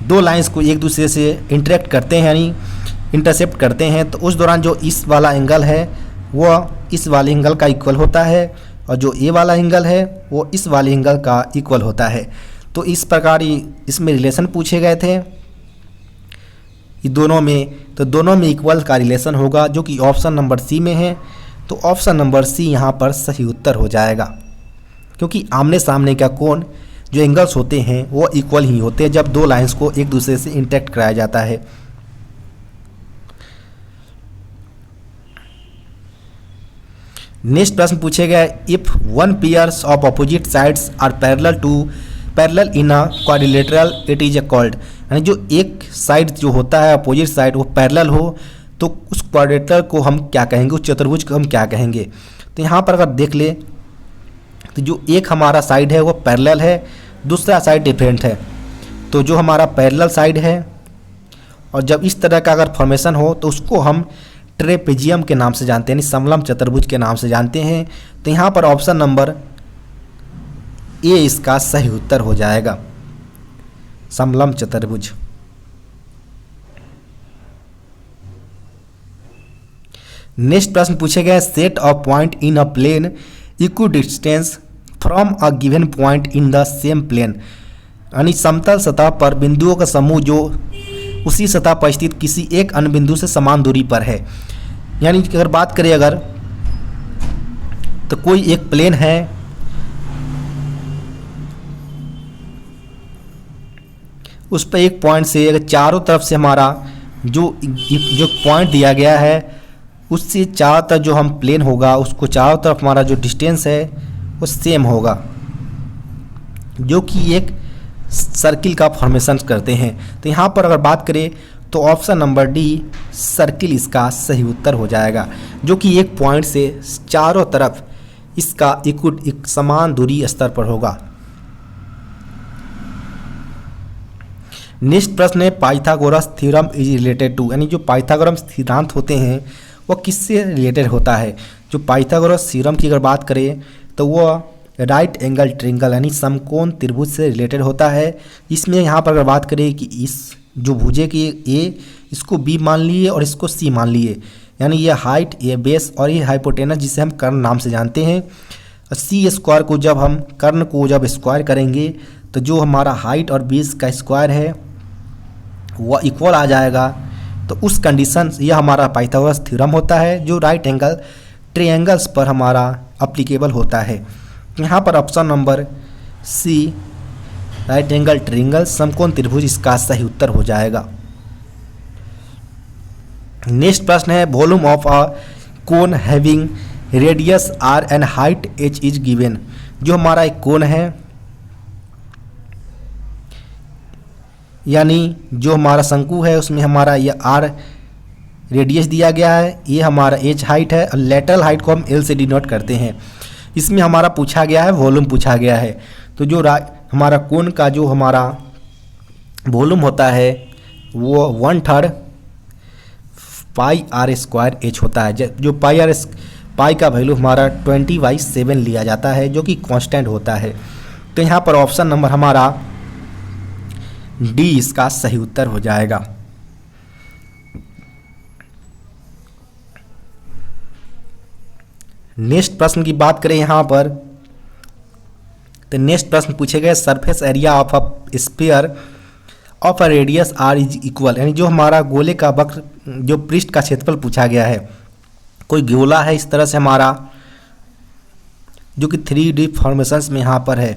2 लाइंस को एक दूसरे से इंटरेक्ट करते हैं यानी इंटरसेप्ट करते हैं, तो उस दौरान जो इस वाला एंगल है वो इस वाले एंगल का इक्वल होता है, और जो ए वाला एंगल है वो इस वाले एंगल का इक्वल होता है। तो इस प्रकार इसमें रिलेशन पूछे गए थे ये दोनों में, तो दोनों में इक्वल का रिलेशन होगा, जो कि ऑप्शन नंबर सी में है। तो ऑप्शन नंबर सी यहाँ पर सही उत्तर हो जाएगा, क्योंकि आमने सामने का कोण जो एंगल्स होते हैं वो इक्वल ही होते हैं जब दो लाइंस को एक दूसरे से इंटरेक्ट कराया जाता है। नेक्स्ट प्रश्न पूछे गया, if one pairs of opposite sides are parallel in a quadrilateral it is called, यानी जो एक साइड जो होता है अपोजिट साइड वो पैरेलल हो तो उस क्वाड्रिलेटरल को हम क्या कहेंगे, उस चतुर्भुज को हम क्या कहेंगे। तो यहाँ पर अगर देख ले तो जो एक हमारा साइड है वो पैरेलल है, दूसरा साइड डिफरेंट है। तो जो हमारा पैरेलल साइड है और जब इस तरह का अगर फॉर्मेशन हो तो उसको हम ट्रेपेजियम के नाम से जानते हैं, यानी समलम चतुर्भुज के नाम से जानते हैं। तो यहाँ पर ऑप्शन नंबर ए इसका सही उत्तर हो जाएगा, समलम चतुर्भुज। नेक्स्ट प्रश्न पूछे गए, set of point in a plane equidistance from a given point in the same plane, यानी समतल सतह पर बिंदुओं का समूह जो उसी सतह पर स्थित किसी एक अन्य बिंदु से समान दूरी पर है। यानी अगर बात करें अगर तो कोई एक प्लेन है, उस पर एक पॉइंट से अगर चारों तरफ से हमारा जो पॉइंट दिया गया है उससे चारों तरफ जो हम प्लेन होगा उसको चारों तरफ हमारा जो डिस्टेंस है वो सेम होगा, जो कि एक सर्किल का फॉर्मेशन करते हैं। तो यहाँ पर अगर बात करें तो ऑप्शन नंबर डी सर्किल इसका सही उत्तर हो जाएगा, जो कि एक पॉइंट से चारों तरफ इसका एक समान दूरी स्तर पर होगा। नेक्स्ट प्रश्न है, Pythagoras theorem is related to, यानी जो पाइथागोरस सिद्धांत होते हैं वो किससे रिलेटेड होता है। जो पाइथागोरस थ्योरम की अगर बात करें तो वो राइट एंगल ट्रायंगल यानी समकोण त्रिभुज से रिलेटेड होता है। इसमें यहाँ पर अगर बात करें कि इस जो भुजे की ए इसको बी मान लिए और इसको सी मान लिए, यानी ये हाइट, ये बेस और ये हाइपोटेनस जिसे हम कर्ण नाम से जानते हैं। सी स्क्वायर को जब हम कर्ण को जब स्क्वायर करेंगे तो जो हमारा हाइट और बेस का स्क्वायर है वह इक्वल आ जाएगा। तो उस कंडीशन यह हमारा पाइथागोरस थ्योरम होता है जो राइट एंगल ट्रायंगल्स पर हमारा अप्लीकेबल होता है। यहाँ पर option number C right angle triangle समकोण त्रिभुज इसका सही उत्तर हो जाएगा। नेक्स्ट प्रश्न है, volume of a cone having radius R and height H is given. जो हमारा एक कोन है यानी जो हमारा शंकु है उसमें हमारा ये आर रेडियस दिया गया है, ये हमारा एच हाइट है और लेटरल हाइट को हम एल से डिनोट करते हैं। इसमें हमारा पूछा गया है वॉल्यूम पूछा गया है। तो जो हमारा कोन का जो हमारा वॉल्यूम होता है वो 1/3 पाई आर स्क्वायर एच होता है। जो पाई का वैल्यू हमारा 20/7 लिया जाता है जो कि कांस्टेंट होता है। तो यहाँ पर ऑप्शन नंबर हमारा डी इसका सही उत्तर हो जाएगा। नेक्स्ट प्रश्न की बात करें यहाँ पर तो नेक्स्ट प्रश्न पूछे गए, surface area of a sphere of a radius R is equal, यानी जो हमारा गोले का वक्र जो पृष्ठ का क्षेत्रफल पूछा गया है। कोई गोला है इस तरह से हमारा जो कि 3D फॉर्मेशंस में यहाँ पर है।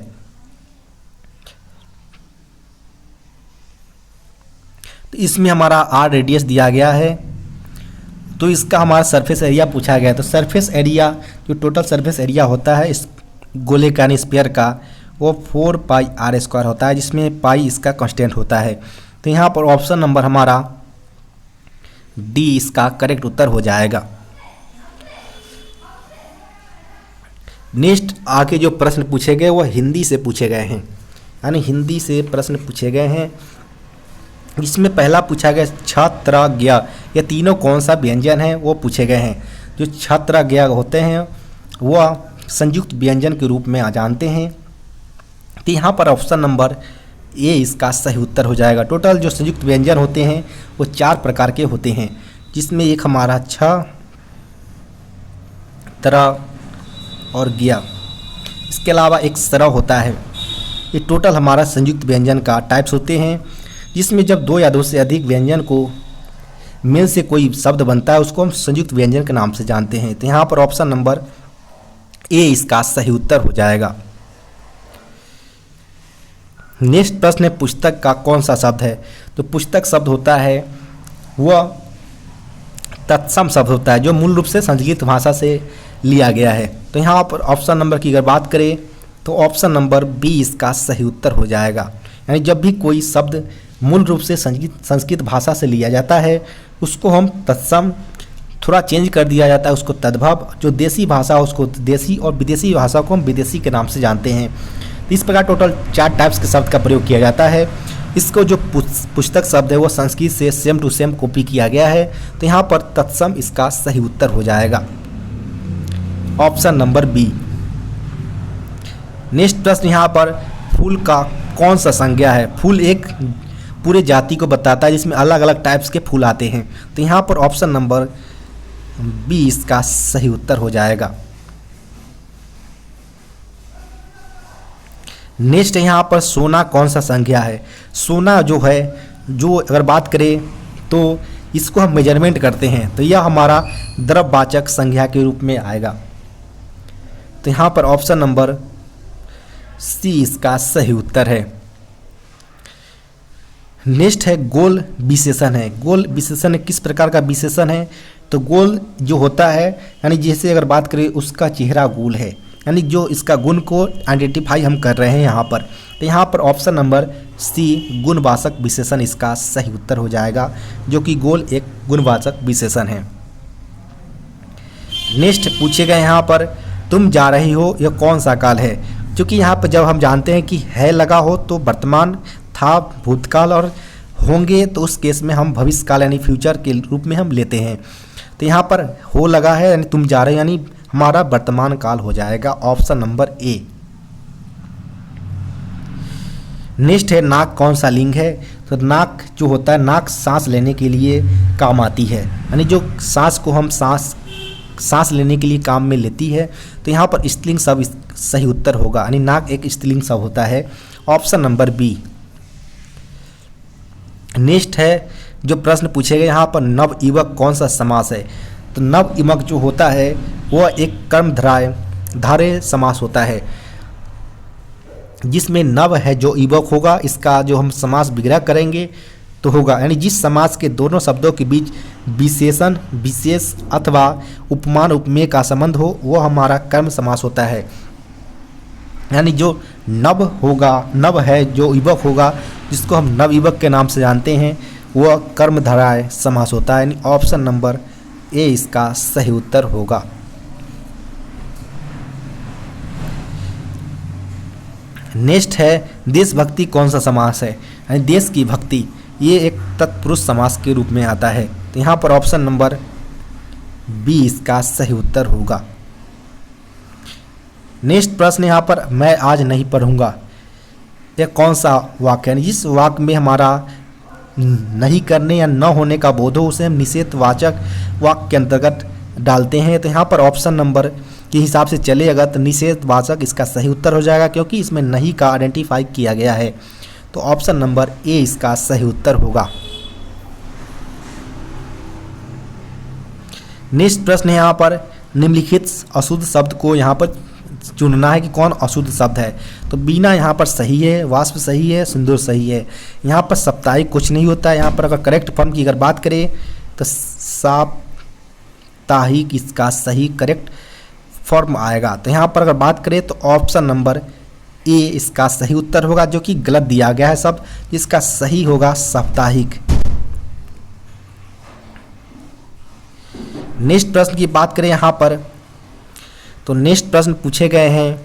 तो इसमें हमारा आर रेडियस दिया गया है, तो इसका हमारा सरफेस एरिया पूछा गया है। तो सरफेस एरिया जो टोटल सरफेस एरिया होता है इस गोले का यानी स्फीयर का वो 4 पाई आर स्क्वायर होता है, जिसमें पाई इसका कांस्टेंट होता है। तो यहाँ पर ऑप्शन नंबर हमारा डी इसका करेक्ट उत्तर हो जाएगा। नेक्स्ट आगे जो प्रश्न पूछे गए वो हिंदी से पूछे गए हैं, यानी हिंदी से प्रश्न पूछे गए हैं। इसमें पहला पूछा गया छत्र ज्ञ, ये तीनों कौन सा व्यंजन है वो पूछे गए हैं। जो छत्र ज्ञ होते हैं वह संयुक्त व्यंजन के रूप में जानते हैं। तो यहाँ पर ऑप्शन नंबर ए इसका सही उत्तर हो जाएगा। टोटल जो संयुक्त व्यंजन होते हैं वो 4 प्रकार के होते हैं, जिसमें एक हमारा छ, त्र और ज्ञ, इसके अलावा एक स्र होता है। ये टोटल हमारा संयुक्त व्यंजन का टाइप्स होते हैं, जिसमें जब 2 या 2 से अधिक व्यंजन को मिल से कोई शब्द बनता है उसको हम संयुक्त व्यंजन के नाम से जानते हैं। तो यहाँ पर ऑप्शन नंबर ए इसका सही उत्तर हो जाएगा। नेक्स्ट प्रश्न है पुस्तक का कौन सा शब्द है। तो पुस्तक शब्द होता है वह तत्सम शब्द होता है जो मूल रूप से संस्कृत भाषा से लिया गया है। तो यहाँ पर ऑप्शन नंबर की अगर बात करें तो ऑप्शन नंबर बी इसका सही उत्तर हो जाएगा। यानी जब भी कोई शब्द मूल रूप से संस्कृत भाषा से लिया जाता है उसको हम तत्सम, थोड़ा चेंज कर दिया जाता है उसको तद्भव, जो देसी भाषा उसको देसी और विदेशी भाषा को हम विदेशी के नाम से जानते हैं। तो इस प्रकार टोटल 4 टाइप्स के शब्द का प्रयोग किया जाता है। इसको जो पुस्तक शब्द है वो संस्कृत से सेम टू सेम कॉपी किया गया है। तो यहाँ पर तत्सम इसका सही उत्तर हो जाएगा, ऑप्शन नंबर बी। नेक्स्ट प्रश्न यहाँ पर फूल का कौन सा संज्ञा है। फूल एक पूरे जाति को बताता है जिसमें अलग अलग टाइप्स के फूल आते हैं। तो यहाँ पर ऑप्शन नंबर बी इसका सही उत्तर हो जाएगा। नेक्स्ट यहाँ पर सोना कौन सा संज्ञा है। सोना जो है, जो अगर बात करें तो इसको हम मेजरमेंट करते हैं तो यह हमारा द्रव्यवाचक संज्ञा के रूप में आएगा। तो यहाँ पर ऑप्शन नंबर सी इसका सही उत्तर है। नेक्स्ट है गोल विशेषण है। गोल विशेषण किस प्रकार का विशेषण है। तो गोल जो होता है यानी जैसे अगर बात करें उसका चेहरा गोल है, यानी जो इसका गुण को आइडेंटिफाई हम कर रहे हैं यहाँ पर। तो यहाँ पर ऑप्शन नंबर सी गुणवाचक विशेषण इसका सही उत्तर हो जाएगा, जो कि गोल एक गुणवाचक विशेषण है। नेक्स्ट पूछे गए यहाँ पर तुम जा रही हो यह कौन सा काल है। क्योंकि यहाँ पर जब हम जानते हैं कि है लगा हो तो वर्तमान, था भूतकाल और होंगे तो उस केस में हम भविष्य काल यानी फ्यूचर के रूप में हम लेते हैं। तो यहाँ पर हो लगा है यानी तुम जा रहे हो यानी हमारा वर्तमान काल हो जाएगा, ऑप्शन नंबर ए। नेक्स्ट है नाक कौन सा लिंग है। तो नाक जो होता है, नाक सांस लेने के लिए काम आती है, यानी जो सांस को हम सांस लेने के लिए काम में लेती है। तो यहाँ पर स्त्रीलिंग शब्द सही उत्तर होगा, यानी नाक एक स्त्रीलिंग शब्द होता है, ऑप्शन नंबर बी। नेक्स्ट है जो प्रश्न पूछे गए यहाँ पर नव युवक कौन सा समास है। तो नव युवक जो होता है वह एक कर्मधारय समास होता है जिसमें नव है जो युवक होगा, इसका जो हम समास विग्रह करेंगे तो होगा, यानी जिस समास के दोनों शब्दों के बीच विशेषण, विशेष अथवा उपमान उपमेय का संबंध हो वह हमारा कर्म समास होता है। यानी जो नव होगा, नव है जो युवक होगा जिसको हम नव युवक के नाम से जानते हैं वह कर्मधारय समास होता है, यानी ऑप्शन नंबर ए इसका सही उत्तर होगा। नेक्स्ट है देशभक्ति कौन सा समास है। यानी देश की भक्ति ये एक तत्पुरुष समास के रूप में आता है। तो यहाँ पर ऑप्शन नंबर बी इसका सही उत्तर होगा। नेक्स्ट प्रश्न यहाँ पर मैं आज नहीं पढ़ूंगा, यह कौन सा वाक्य है। जिस वाक्य में हमारा नहीं करने या न होने का बोध हो उसे हम निषेधवाचक वाक्य के अंतर्गत डालते हैं। तो यहाँ पर ऑप्शन नंबर के हिसाब से चले अगर तो निषेधवाचक इसका सही उत्तर हो जाएगा, क्योंकि इसमें नहीं का आइडेंटिफाई किया गया है। तो ऑप्शन नंबर ए इसका सही उत्तर होगा। नेक्स्ट प्रश्न है यहाँ पर निम्नलिखित अशुद्ध शब्द को यहाँ पर चुनना है कि कौन अशुद्ध शब्द है। तो बीना यहाँ पर सही है, वाष्प सही है, सिंदूर सही है। यहाँ पर साप्ताहिक कुछ नहीं होता है। यहाँ पर अगर करेक्ट फॉर्म की अगर बात करें तो साप्ताहिक इसका सही करेक्ट फॉर्म आएगा। तो यहाँ पर अगर बात करें तो ऑप्शन नंबर ए इसका सही उत्तर होगा, जो कि गलत दिया गया है शब्द, जिसका सही होगा साप्ताहिक। नेक्स्ट प्रश्न की बात करें यहाँ पर तो नेक्स्ट प्रश्न पूछे गए हैं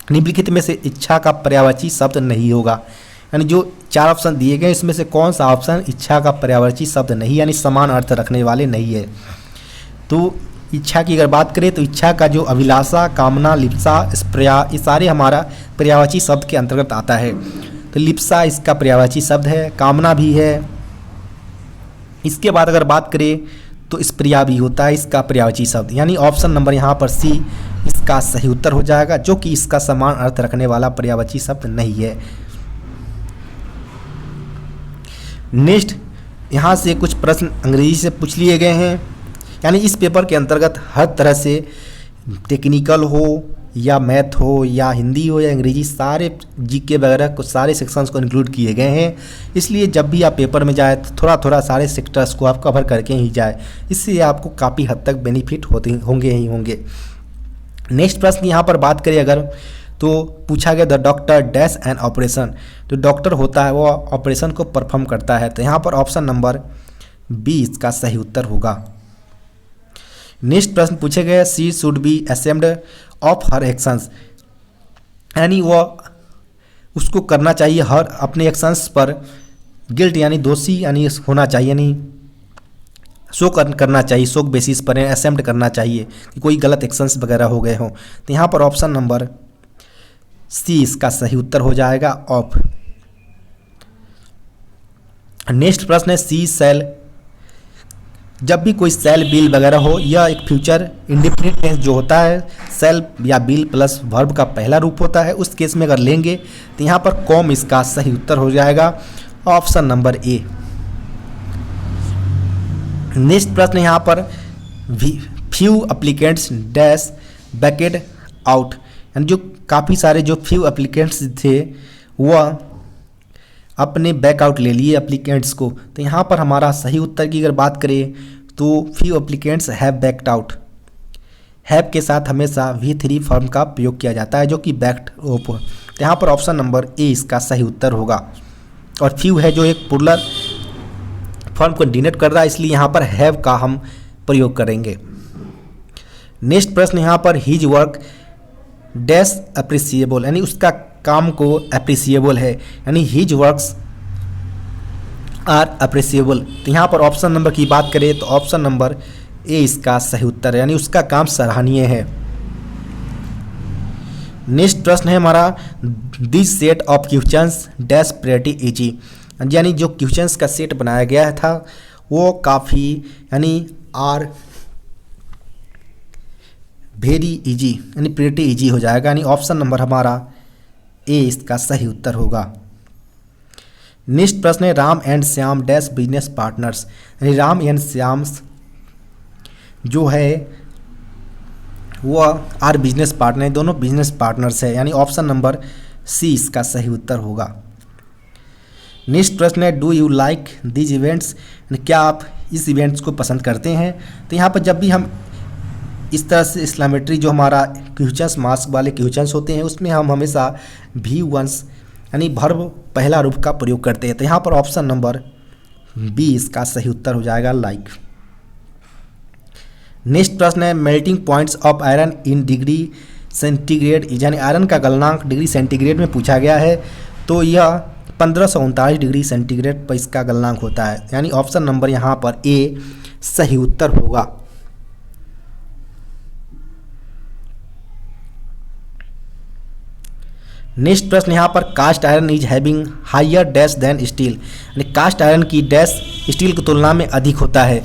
निम्नलिखित में से इच्छा का पर्यायवाची शब्द नहीं होगा। यानी जो 4 ऑप्शन दिए गए इसमें से कौन सा ऑप्शन इच्छा का पर्यायवाची शब्द नहीं, यानी समान अर्थ रखने वाले नहीं है। तो इच्छा की अगर बात करें तो इच्छा का जो अभिलाषा, कामना, लिप्सा, स्प्रिया ये सारे हमारा पर्यायवाची शब्द के अंतर्गत आता है। तो लिप्सा इसका पर्यायवाची शब्द है, कामना भी है। इसके बाद अगर बात करें तो स्प्रिया भी होता है इसका पर्यायवाची शब्द, यानी ऑप्शन नंबर यहाँ पर सी इसका सही उत्तर हो जाएगा, जो कि इसका समान अर्थ रखने वाला पर्यायवाची शब्द नहीं है। नेक्स्ट यहाँ से कुछ प्रश्न अंग्रेजी से पूछ लिए गए हैं। यानी इस पेपर के अंतर्गत हर तरह से टेक्निकल हो या मैथ हो या हिंदी हो या अंग्रेजी, सारे जीके वगैरह को सारे सेक्शंस को इंक्लूड किए गए हैं। इसलिए जब भी आप पेपर में जाए तो थोड़ा थोड़ा सारे सेक्टर्स को आप कवर करके ही जाए, इससे आपको काफ़ी हद तक बेनिफिट होंगे ही होंगे। नेक्स्ट प्रश्न यहाँ पर बात करें अगर, तो पूछा गया the doctor dash an operation, जो डॉक्टर होता है वो ऑपरेशन को परफॉर्म करता है। तो यहाँ पर ऑप्शन नंबर बी इसका सही उत्तर होगा। नेक्स्ट प्रश्न पूछे गए she should be ashamed of her actions, यानी वो उसको करना चाहिए हर अपने एक्शंस पर गिल्ट यानी दोषी यानी होना चाहिए, यानी शो करना चाहिए, शोक बेसिस पर असेम्ड करना चाहिए कि कोई गलत एक्शंस वगैरह हो गए हों। तो यहाँ पर ऑप्शन नंबर सी इसका सही उत्तर हो जाएगा ऑफ। नेक्स्ट प्रश्न है सी सेल, जब भी कोई सेल बिल वगैरह हो, यह एक फ्यूचर इंडेफिनिट टेंस जो होता है, सेल या बिल प्लस वर्ब का पहला रूप होता है, उस केस में अगर लेंगे तो यहाँ पर कॉम इसका सही उत्तर हो जाएगा ऑप्शन नंबर ए। नेक्स्ट प्रश्न यहाँ पर फ्यू एप्लीकेंट्स डैश बैकेड आउट, यानी जो काफ़ी सारे जो फ्यू एप्लीकेंट्स थे वह अपने बैकआउट ले लिए एप्लीकेंट्स को। तो यहाँ पर हमारा सही उत्तर की अगर बात करें तो few applicants have backed out, have के साथ हमेशा V3 फॉर्म का प्रयोग किया जाता है जो कि बैक्ड ऑफ। तो यहाँ पर ऑप्शन नंबर ए इसका सही उत्तर होगा। और फ्यू है जो एक पुलर फॉर्म को डिनोट कर रहा है, इसलिए यहाँ पर हैव का हम प्रयोग करेंगे। नेक्स्ट प्रश्न यहाँ पर हिज वर्क डैश अप्रिसिएबल, यानी उसका काम को अप्रिसिएबल है, यानी हिज वर्क्स आर अप्रिसिएबल। तो यहाँ पर ऑप्शन नंबर की बात करें तो ऑप्शन नंबर ए इसका सही उत्तर है, यानी उसका काम सराहनीय है। नेक्स्ट प्रश्न है हमारा this set of questions dash pretty easy, यानी जो क्वेश्चंस का सेट बनाया गया था वो काफ़ी यानी आर वेरी इजी यानी प्रेटी इजी हो जाएगा, यानी ऑप्शन नंबर हमारा ए इसका सही उत्तर होगा। नेक्स्ट प्रश्न है Ram and Shyam dash business partners, यानी राम एंड श्याम जो है वो आर बिजनेस पार्टनर, दोनों बिजनेस पार्टनर्स है, यानी ऑप्शन नंबर सी इसका सही उत्तर होगा। नेक्स्ट प्रश्न है do you like these events, क्या आप इस इवेंट्स को पसंद करते हैं। तो यहाँ पर जब भी हम इस तरह से इस्लामेट्री जो हमारा क्वेश्चंस मास्क वाले क्वेश्चंस होते हैं उसमें हम हमेशा V1 यानी वर्ब पहला रूप का प्रयोग करते हैं। तो यहाँ पर ऑप्शन नंबर बी इसका सही उत्तर हो जाएगा लाइक। नेक्स्ट प्रश्न है melting points of iron in degree centigrade, यानी आयरन का गलनांक डिग्री सेंटीग्रेड में पूछा गया है, तो यह 1539 डिग्री सेंटीग्रेड पर इसका गलनांक होता है, यानी ऑप्शन नंबर यहाँ पर ए सही उत्तर होगा। नेक्स्ट प्रश्न यहाँ पर cast iron is having higher dash than steel, यानी कास्ट आयरन की डैश स्टील की तुलना में अधिक होता है,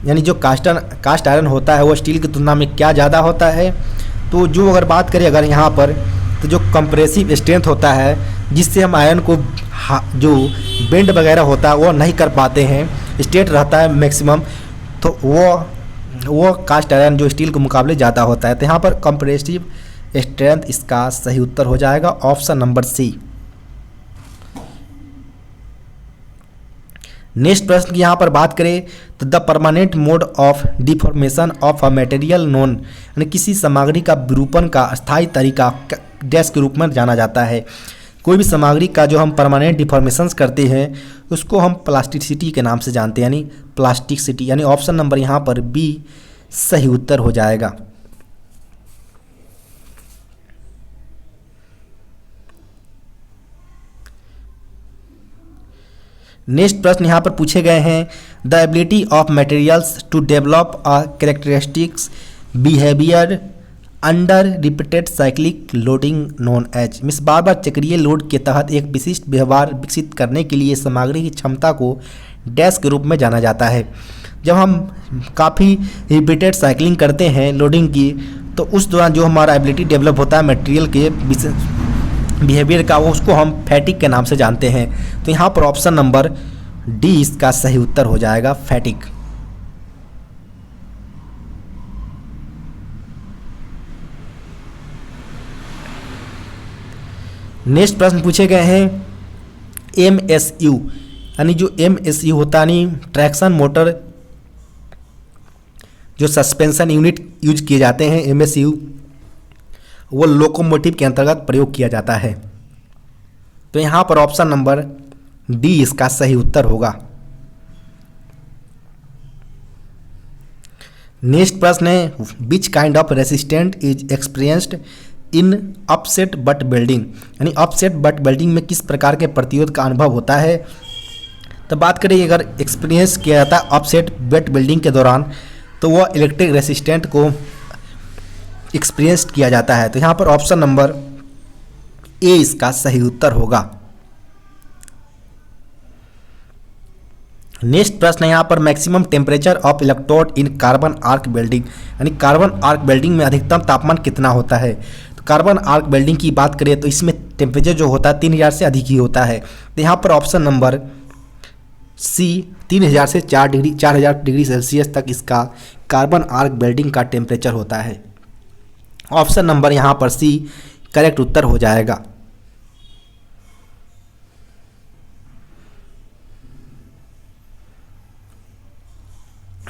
यानी जो कास्ट आयरन होता है वो स्टील की तुलना में क्या ज़्यादा होता है। तो जो अगर बात करें अगर यहाँ पर तो जो कंप्रेसिव स्ट्रेंथ होता है जिससे हम आयरन को जो बेंड वगैरह होता है वो नहीं कर पाते हैं, स्ट्रेट रहता है मैक्सिमम, तो वो कास्ट आयरन जो स्टील के मुकाबले ज़्यादा होता है। तो यहाँ पर कंप्रेसिव स्ट्रेंथ इसका सही उत्तर हो जाएगा ऑप्शन नंबर सी। नेक्स्ट प्रश्न की यहाँ पर बात करें तो the permanent mode of deformation of a material known, यानी किसी सामग्री का विरूपण का अस्थायी तरीका डैश के रूप में जाना जाता है। कोई भी सामग्री का जो हम परमानेंट डिफॉर्मेशंस करते हैं उसको हम प्लास्टिसिटी के नाम से जानते हैं, यानी प्लास्टिसिटी, यानी ऑप्शन नंबर यहाँ पर बी सही उत्तर हो जाएगा। नेक्स्ट प्रश्न यहाँ पर पूछे गए हैं the ability of materials to develop a characteristics behaviour under repeated cyclic loading known as, मिस बार बार चक्रीय लोड के तहत एक विशिष्ट व्यवहार विकसित करने के लिए सामग्री की क्षमता को डैश के रूप में जाना जाता है। जब हम काफ़ी रिपीटेड साइक्लिंग करते हैं लोडिंग की तो उस दौरान जो हमारा एबिलिटी डेवलप होता है मटेरियल के बिहेवियर का वो उसको हम फैटिक के नाम से जानते हैं। तो यहाँ पर ऑप्शन नंबर डी इसका सही उत्तर हो जाएगा फैटिक। नेक्स्ट प्रश्न पूछे गए हैं MSU, यानी जो MSU होता है यानी ट्रैक्शन मोटर जो सस्पेंशन यूनिट यूज किए जाते हैं MSU, वो लोकोमोटिव के अंतर्गत प्रयोग किया जाता है। तो यहाँ पर ऑप्शन नंबर डी इसका सही उत्तर होगा। नेक्स्ट प्रश्न है which kind of resistant is experienced in upset butt welding, यानी अपसेट बट वेल्डिंग में किस प्रकार के प्रतिरोध का अनुभव होता है। तो बात करें अगर एक्सपीरियंस किया जाता है अपसेट बट वेल्डिंग के दौरान, तो वह इलेक्ट्रिक रेसिस्टेंट को एक्सपीरियंस किया जाता है। तो यहाँ पर ऑप्शन नंबर ए इसका सही उत्तर होगा। नेक्स्ट प्रश्न है यहाँ पर maximum temperature of electrode in carbon arc welding, यानी कार्बन आर्क वेल्डिंग में अधिकतम तापमान कितना होता है। तो कार्बन आर्क वेल्डिंग की बात करें तो इसमें टेम्परेचर जो होता है 3000 से अधिक ही होता है। तो यहाँ पर ऑप्शन नंबर सी 3000 से 4000 डिग्री सेल्सियस तक इसका कार्बन आर्क वेल्डिंग का टेम्परेचर होता है। ऑप्शन नंबर यहाँ पर सी करेक्ट उत्तर हो जाएगा।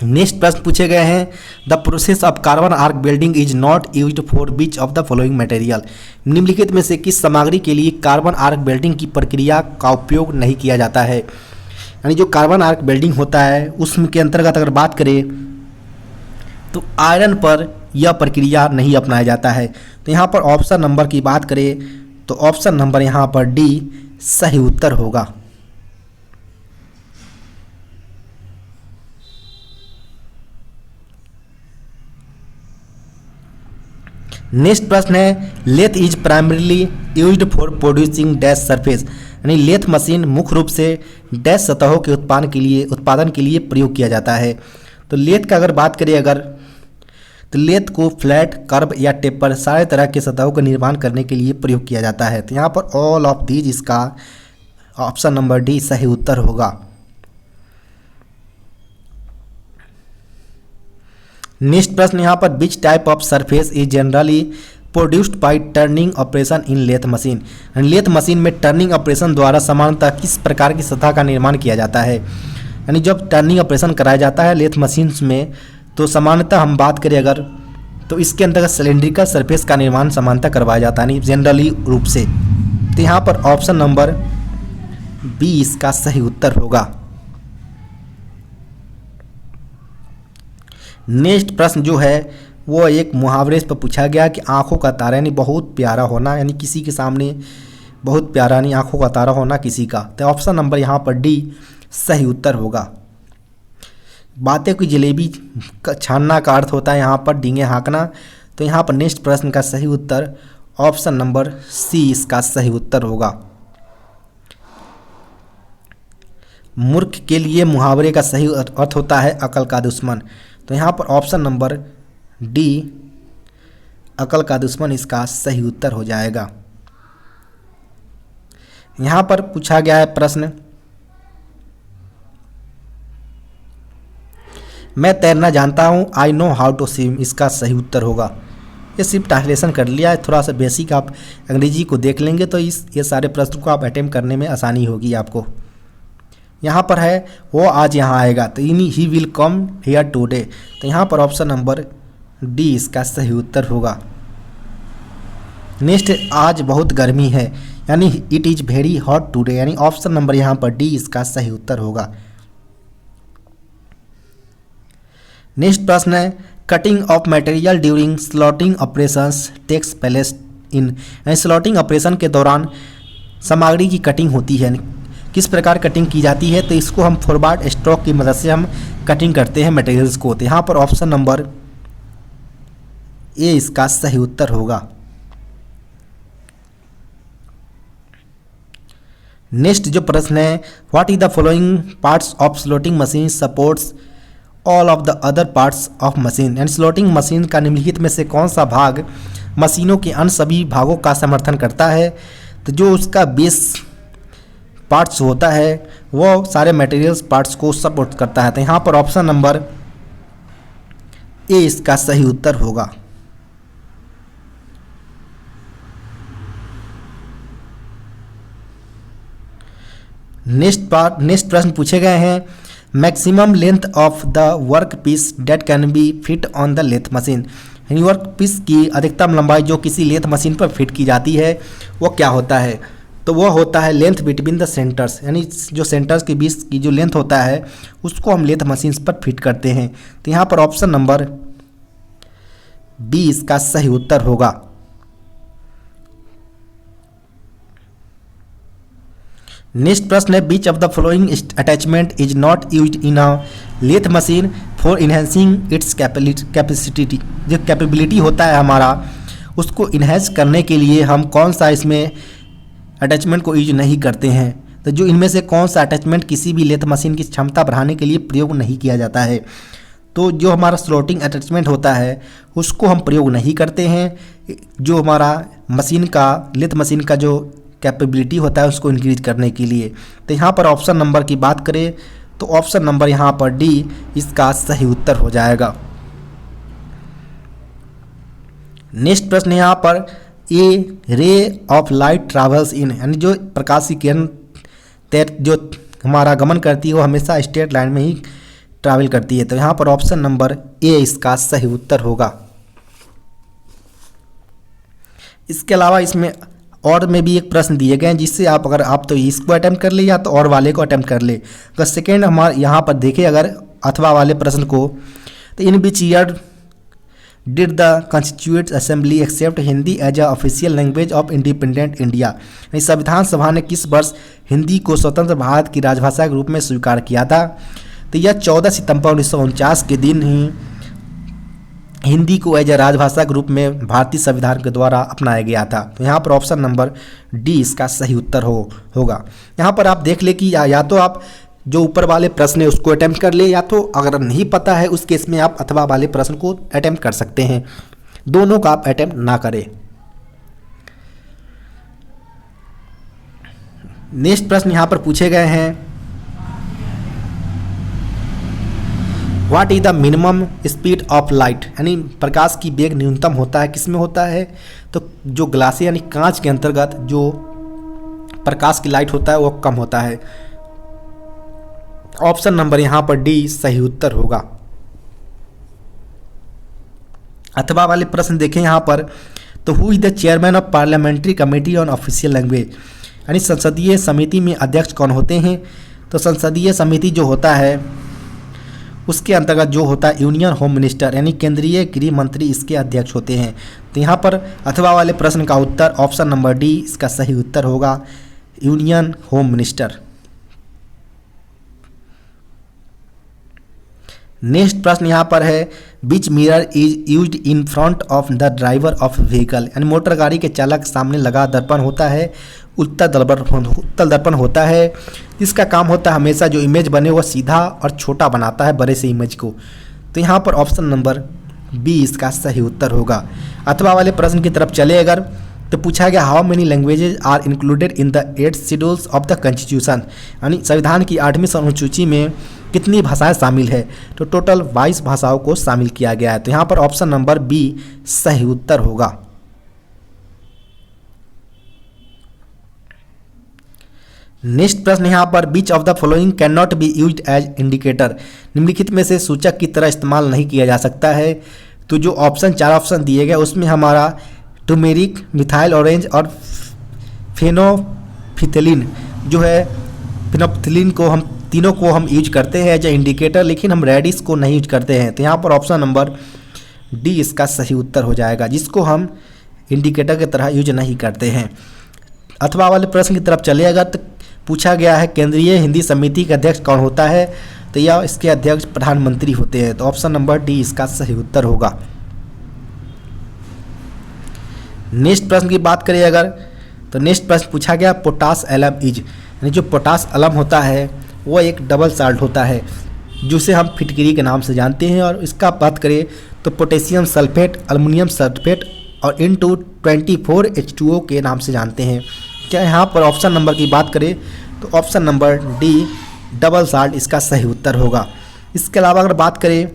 नेक्स्ट प्रश्न पूछे गए हैं the process of carbon arc welding is not used for which of the following material, निम्नलिखित में से किस सामग्री के लिए कार्बन आर्क वेल्डिंग की प्रक्रिया का उपयोग नहीं किया जाता है। यानी जो कार्बन आर्क वेल्डिंग होता है उसके अंतर्गत अगर बात करें तो आयरन पर यह प्रक्रिया नहीं अपनाया जाता है। तो यहाँ पर ऑप्शन नंबर की बात करें तो ऑप्शन नंबर यहाँ पर डी सही उत्तर होगा। नेक्स्ट प्रश्न है lathe is primarily used for producing dash surface, यानी लेथ मशीन मुख्य रूप से डैश सतहों के उत्पादन के लिए प्रयोग किया जाता है। तो लेथ का अगर बात करें तो लेथ को फ्लैट, कर्व या टेपर सारे तरह के सतहों का निर्माण करने के लिए प्रयोग किया जाता है। तो यहाँ पर ऑल ऑफ दीज इसका ऑप्शन नंबर डी सही उत्तर होगा। नेक्स्ट प्रश्न यहाँ पर which type of surface is generally produced by turning operation in lathe machine, lathe machine में टर्निंग ऑपरेशन द्वारा सामान्यतः किस प्रकार की सतह का निर्माण किया जाता है। यानी जब टर्निंग ऑपरेशन कराया जाता है लेथ मशीन में तो सामान्यतः हम बात करें अगर तो इसके अंतर्गत सिलेंड्रिकल सरफेस का निर्माण सामान्यतः करवाया जाता है, यानी जनरली रूप से। तो यहाँ पर ऑप्शन नंबर बी इसका सही उत्तर होगा। नेक्स्ट प्रश्न जो है वो एक मुहावरे पर पूछा गया कि आंखों का तारा यानी बहुत प्यारा होना, यानी किसी के सामने बहुत प्यारा यानी आंखों का तारा होना किसी का। तो ऑप्शन नंबर यहाँ पर डी सही उत्तर होगा। बातें की जलेबी छानना का अर्थ होता है यहाँ पर डींगे हाँकना। तो यहाँ पर नेक्स्ट प्रश्न का सही उत्तर ऑप्शन नंबर सी इसका सही उत्तर होगा। मूर्ख के लिए मुहावरे का सही अर्थ होता है अकल का दुश्मन। तो यहाँ पर ऑप्शन नंबर डी अकल का दुश्मन इसका सही उत्तर हो जाएगा। यहाँ पर पूछा गया है प्रश्न मैं तैरना जानता हूँ I know how to swim, इसका सही उत्तर होगा। ये सिर्फ ट्रांसलेशन कर लिया है, थोड़ा सा बेसिक आप अंग्रेजी को देख लेंगे तो ये सारे प्रश्न को आप अटेम्प्ट करने में आसानी होगी आपको। यहाँ पर है वो आज यहाँ आएगा, तो he will come here today. तो यहाँ पर ऑप्शन नंबर डी इसका सही उत्तर होगा। नेक्स्ट आज बहुत गर्मी है, यानी it is very hot today, यानी ऑप्शन नंबर यहाँ पर डी इसका सही उत्तर होगा। नेक्स्ट प्रश्न है cutting of material during slotting operations takes place in, यानी स्लॉटिंग ऑपरेशन के दौरान सामग्री की कटिंग होती है, किस प्रकार कटिंग की जाती है। तो इसको हम फॉरवर्ड स्ट्रोक की मदद से हम कटिंग करते हैं मटेरियल्स को। तो यहाँ पर ऑप्शन नंबर ए इसका सही उत्तर होगा। नेक्स्ट जो प्रश्न है what is the following parts of slotting machine supports all of the other parts of machine, यानी स्लॉटिंग मशीन का निम्नलिखित में से कौन सा भाग मशीनों के अन्य सभी भागों का समर्थन करता है। तो जो उसका बेस पार्ट्स होता है वो सारे मटेरियल्स पार्ट्स को सपोर्ट करता है। तो यहाँ पर ऑप्शन नंबर ए इसका सही उत्तर होगा। नेक्स्ट प्रश्न पूछे गए हैं, maximum length of the work piece that can be fit on the lathe machine. यानी वर्क पीस की अधिकतम लंबाई जो किसी लेथ मशीन पर फिट की जाती है वो क्या होता है? तो वो होता है लेंथ बिटवीन द सेंटर्स, यानी जो सेंटर्स के बीच की जो लेंथ होता है उसको हम लेथ मशीन पर फिट करते हैं। तो यहाँ पर ऑप्शन नंबर बी इसका सही उत्तर होगा। नेक्स्ट प्रश्न है, which of the following attachment is not used in a lathe machine for enhancing its capacity. जो कैपेबिलिटी होता है हमारा उसको इन्हेंस करने के लिए हम कौन सा इसमें अटैचमेंट को यूज नहीं करते हैं? तो जो इनमें से कौन सा अटैचमेंट किसी भी लेथ मशीन की क्षमता बढ़ाने के लिए प्रयोग नहीं किया जाता है? तो जो हमारा स्लॉटिंग अटैचमेंट होता है उसको हम प्रयोग नहीं करते हैं। जो हमारा मशीन का लेथ मशीन का जो कैपेबिलिटी होता है उसको इंक्रीज करने के लिए। तो यहाँ पर ऑप्शन नंबर की बात करें तो ऑप्शन नंबर यहाँ पर डी इसका सही उत्तर हो जाएगा। नेक्स्ट प्रश्न यहाँ पर, ए रे ऑफ लाइट ट्रैवल्स इन, यानी जो प्रकाश की किरण जो हमारा गमन करती है वो हमेशा स्ट्रेट लाइन में ही ट्रैवल करती है। तो यहाँ पर ऑप्शन नंबर ए इसका सही उत्तर होगा। इसके अलावा इसमें और में भी एक प्रश्न दिए गए हैं जिससे आप अगर आप तो इसको अटेम्प्ट कर ले या तो और वाले को अटेम्प्ट कर ले। अगर सेकेंड हमारे यहाँ पर देखें अगर अथवा वाले प्रश्न को, तो in which year did the constituent assembly accept Hindi as a official language of independent India. संविधान सभा ने किस वर्ष हिंदी को स्वतंत्र भारत की राजभाषा के रूप में स्वीकार किया था? तो यह 14 सितंबर 1949 के दिन ही हिंदी को एज ए राजभाषा के रूप में भारतीय संविधान के द्वारा अपनाया गया था। तो यहाँ पर ऑप्शन नंबर डी इसका सही उत्तर होगा। यहाँ पर आप देख ले कि या तो आप जो ऊपर वाले प्रश्न है उसको अटेम्प्ट कर ले, या तो अगर नहीं पता है उस केस में आप अथवा वाले प्रश्न को अटेम्प्ट कर सकते हैं। दोनों का आप अटेम्प्ट ना करें। नेक्स्ट प्रश्न यहाँ पर पूछे गए हैं, what is the minimum speed of light, यानी प्रकाश की वेग न्यूनतम होता है किसमें होता है? तो जो ग्लास यानी कांच के अंतर्गत जो प्रकाश की लाइट होता है वो कम होता है। ऑप्शन नंबर यहाँ पर डी सही उत्तर होगा। अथवा वाले प्रश्न देखें यहाँ पर, तो who is the chairman of parliamentary committee on official language, यानी संसदीय समिति में अध्यक्ष कौन होते हैं? तो संसदीय समिति जो होता है उसके अंतर्गत जो होता है यूनियन होम मिनिस्टर, यानी केंद्रीय गृह मंत्री इसके अध्यक्ष होते हैं। तो यहाँ पर अथवा वाले प्रश्न का उत्तर ऑप्शन नंबर डी इसका सही उत्तर होगा, यूनियन होम मिनिस्टर। नेक्स्ट प्रश्न यहाँ पर है, विच mirror is used in front of the driver of vehicle, यानी मोटर गाड़ी के चालक के सामने लगा दर्पण होता है उत्तल दर्पण होता है। इसका काम होता है हमेशा जो इमेज बने वो सीधा और छोटा बनाता है बड़े से इमेज को। तो यहाँ पर ऑप्शन नंबर बी इसका सही उत्तर होगा। अथवा वाले प्रश्न की तरफ चले अगर, तो पूछा गया how many languages are included in the 8 schedules of the constitution, यानी संविधान की 8वीं अनुसूची में कितनी भाषाएं शामिल है? तो टोटल 22 भाषाओं को शामिल किया गया है। तो यहाँ पर ऑप्शन नंबर बी सही उत्तर होगा। नेक्स्ट प्रश्न यहाँ पर, which of the following can not be used as indicator, निम्नलिखित में से सूचक की तरह इस्तेमाल नहीं किया जा सकता है। तो जो चार ऑप्शन दिए गए उसमें हमारा टर्मेरिक, मिथाइल ऑरेंज और फेनोल्फिथलीन जो है, फेनोल्फिथलीन को हम तीनों को हम यूज करते हैं एज ए इंडिकेटर, लेकिन हम रेडिस को नहीं यूज करते हैं। तो यहाँ पर ऑप्शन नंबर डी इसका सही उत्तर हो जाएगा, जिसको हम इंडिकेटर की तरह यूज नहीं करते हैं। अथवा वाले प्रश्न की तरफ चलिएगा तो पूछा गया है केंद्रीय हिंदी समिति का अध्यक्ष कौन होता है? तो यह इसके अध्यक्ष प्रधानमंत्री होते हैं। तो ऑप्शन नंबर डी इसका सही उत्तर होगा। नेक्स्ट प्रश्न की बात करें अगर, तो नेक्स्ट प्रश्न पूछा गया पोटास एलम इज, यानी जो पोटास एलम होता है वो एक डबल साल्ट होता है जिसे हम फिटकरी के नाम से जानते हैं। और इसका बात करें तो पोटेशियम सल्फेट, अल्युमिनियम सल्फेट और N224 H2O के नाम से जानते हैं। क्या यहाँ पर ऑप्शन नंबर की बात करें तो option number D double salt इसका सही उत्तर होगा। इसके अलावा अगर बात करें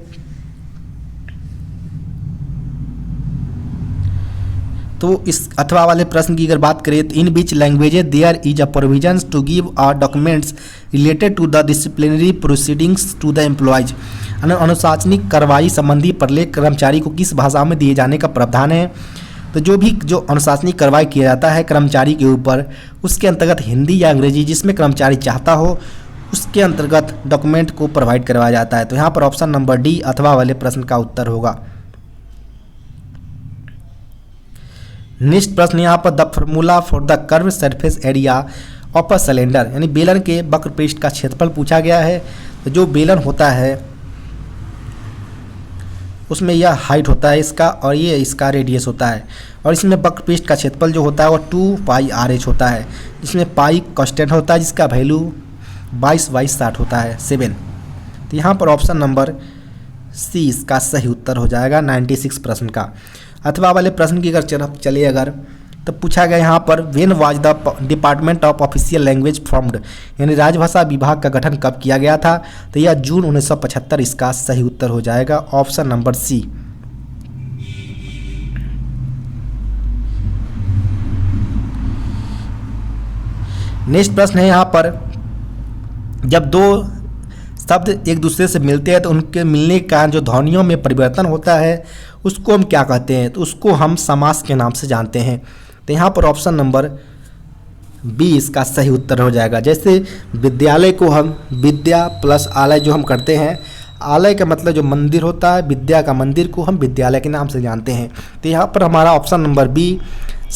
तो इस अथवा वाले प्रश्न की अगर बात करें तो in which languages there is a provision to give a documents related to the disciplinary proceedings to the employees. अनुशासनिक कार्रवाई संबंधी प्रलेख कर्मचारी को किस भाषा में दिए जाने का प्रावधान है। तो जो अनुशासनिक कार्रवाई किया जाता है कर्मचारी के ऊपर, उसके अंतर्गत हिंदी या अंग्रेजी जिसमें कर्मचारी चाहता हो उसके अंतर्गत डॉक्यूमेंट को प्रोवाइड करवाया जाता है। तो यहाँ पर ऑप्शन नंबर डी अथवा वाले प्रश्न का उत्तर होगा। नेक्स्ट प्रश्न यहाँ पर the formula for the curve surface area of a cylinder, यानी बेलन के वक्र पृष्ठ का क्षेत्रफल पूछा गया है। तो जो बेलन होता है उसमें यह हाइट होता है इसका और ये इसका रेडियस होता है, और इसमें वक्र पृष्ठ का क्षेत्रफल जो होता है वो 2πr/h होता है, जिसमें पाई कांस्टेंट होता है जिसका वैल्यू 22/60 होता है 7। तो यहाँ पर ऑप्शन नंबर सी इसका सही उत्तर हो जाएगा 96 प्रश्न का। अथवा वाले प्रश्न की अगर चलिए अगर तो पूछा गया यहाँ पर when was the department of official language formed, यानी राजभाषा विभाग का गठन कब किया गया था। तो यह जून 1975 इसका सही उत्तर हो जाएगा ऑप्शन नंबर सी। नेक्स्ट प्रश्न है यहाँ पर जब दो शब्द एक दूसरे से मिलते हैं तो उनके मिलने का जो ध्वनियों में परिवर्तन होता है उसको हम क्या कहते हैं। तो उसको हम समास के नाम से जानते हैं। तो यहाँ पर ऑप्शन नंबर बी इसका सही उत्तर हो जाएगा। जैसे विद्यालय को हम विद्या प्लस आलय जो हम करते हैं, आलय का मतलब जो मंदिर होता है, विद्या का मंदिर को हम विद्यालय के नाम से जानते हैं। तो यहाँ पर हमारा ऑप्शन नंबर बी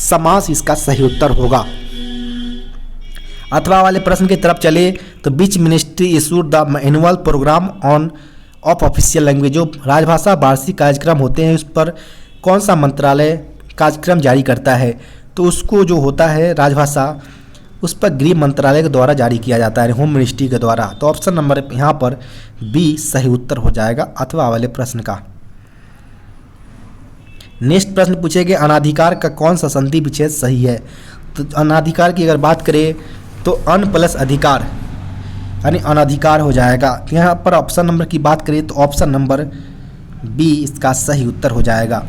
समास इसका सही उत्तर होगा। अथवा वाले प्रश्न की तरफ चले तो which ministry issued the annual programme on of official language, जो राजभाषा वार्षिक कार्यक्रम होते हैं उस पर कौन सा मंत्रालय कार्यक्रम जारी करता है। तो उसको जो होता है राजभाषा उस पर गृह मंत्रालय के द्वारा जारी किया जाता है, होम मिनिस्ट्री के द्वारा। तो ऑप्शन नंबर यहाँ पर बी सही उत्तर हो जाएगा अथवा वाले प्रश्न का। नेक्स्ट प्रश्न पूछेंगे अनाधिकार का कौन सा संधि विच्छेद सही है। तो अनाधिकार की अगर बात करें तो अन प्लस अधिकार यानी अनाधिकार हो जाएगा। यहाँ पर ऑप्शन नंबर की बात करें तो ऑप्शन नंबर बी इसका सही उत्तर हो जाएगा।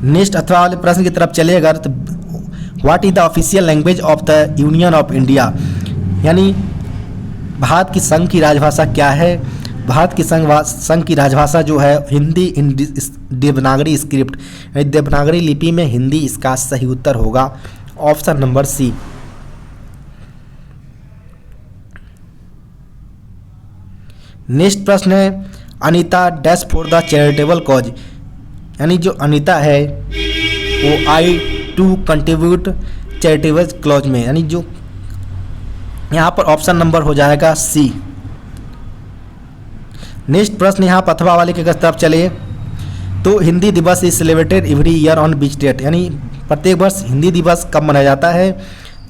नेक्स्ट अथवा वाले प्रश्न की तरफ चले अगर तो what is the official language of the union of India, यानी भारत की संघ की राजभाषा क्या है। भारत की संघ की राजभाषा जो है हिंदी देवनागरी स्क्रिप्ट यानी देवनागरी लिपि में हिंदी इसका सही उत्तर होगा ऑप्शन नंबर सी। नेक्स्ट प्रश्न है Anita dash for the charitable cause, यानी जो अनीता है वो आई टू कंट्रीब्यूट चैरिटेबल क्लॉज में, यानी जो यहाँ पर ऑप्शन नंबर हो जाएगा सी। नेक्स्ट प्रश्न यहाँ पर अथवा वाले की तरफ चले तो Hindi Diwas is celebrated every year on which date, यानी प्रत्येक वर्ष हिंदी दिवस कब मनाया जाता है,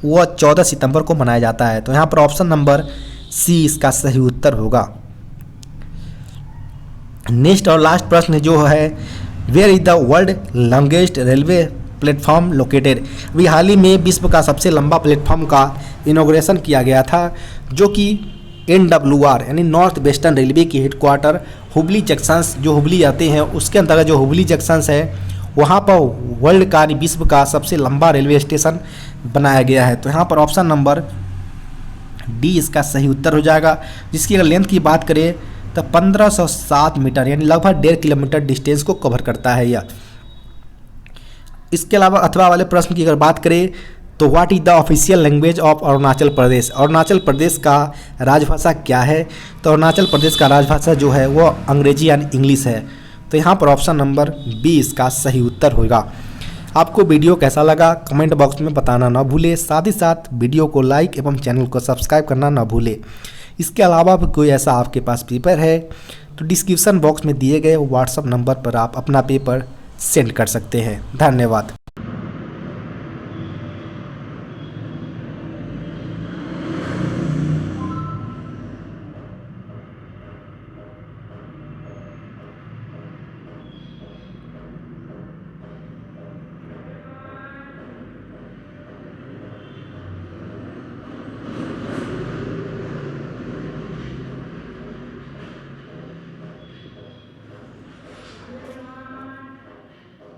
वो 14 सितंबर को मनाया जाता है। तो यहाँ पर ऑप्शन नंबर सी इसका सही उत्तर होगा। नेक्स्ट और लास्ट प्रश्न जो है where is the world longest railway platform located. अभी हाल ही में विश्व का सबसे लंबा प्लेटफॉर्म का इनॉग्रेशन किया गया था जो कि NWR यानी नॉर्थ वेस्टर्न रेलवे की हेडक्वार्टर हुबली जंक्शंस जो हुबली आते हैं उसके अंतर्गत जो हुबली जंक्शंस है वहाँ पर वर्ल्ड का विश्व का सबसे लंबा रेलवे स्टेशन बनाया गया है। तो यहाँ पर ऑप्शन नंबर डी इसका सही उत्तर हो जाएगा, जिसकी अगर लेंथ की बात करें तो 1507 मीटर यानी लगभग 1.5 किलोमीटर डिस्टेंस को कवर करता है यह। इसके अलावा अथवा वाले प्रश्न की अगर बात करें तो what is the official language of Arunachal Pradesh, Arunachal Pradesh का राजभाषा क्या है। तो अरुणाचल प्रदेश का राजभाषा जो है वो अंग्रेजी यानी इंग्लिश है। तो यहाँ पर ऑप्शन नंबर बी इसका सही उत्तर होगा। आपको वीडियो कैसा लगा कमेंट बॉक्स में बताना ना भूले, साथ ही साथ वीडियो को लाइक एवं चैनल को सब्सक्राइब करना ना भूले। इसके अलावा भी कोई ऐसा आपके पास पेपर है तो डिस्क्रिप्शन बॉक्स में दिए गए व्हाट्सएप नंबर पर आप अपना पेपर सेंड कर सकते हैं। धन्यवाद।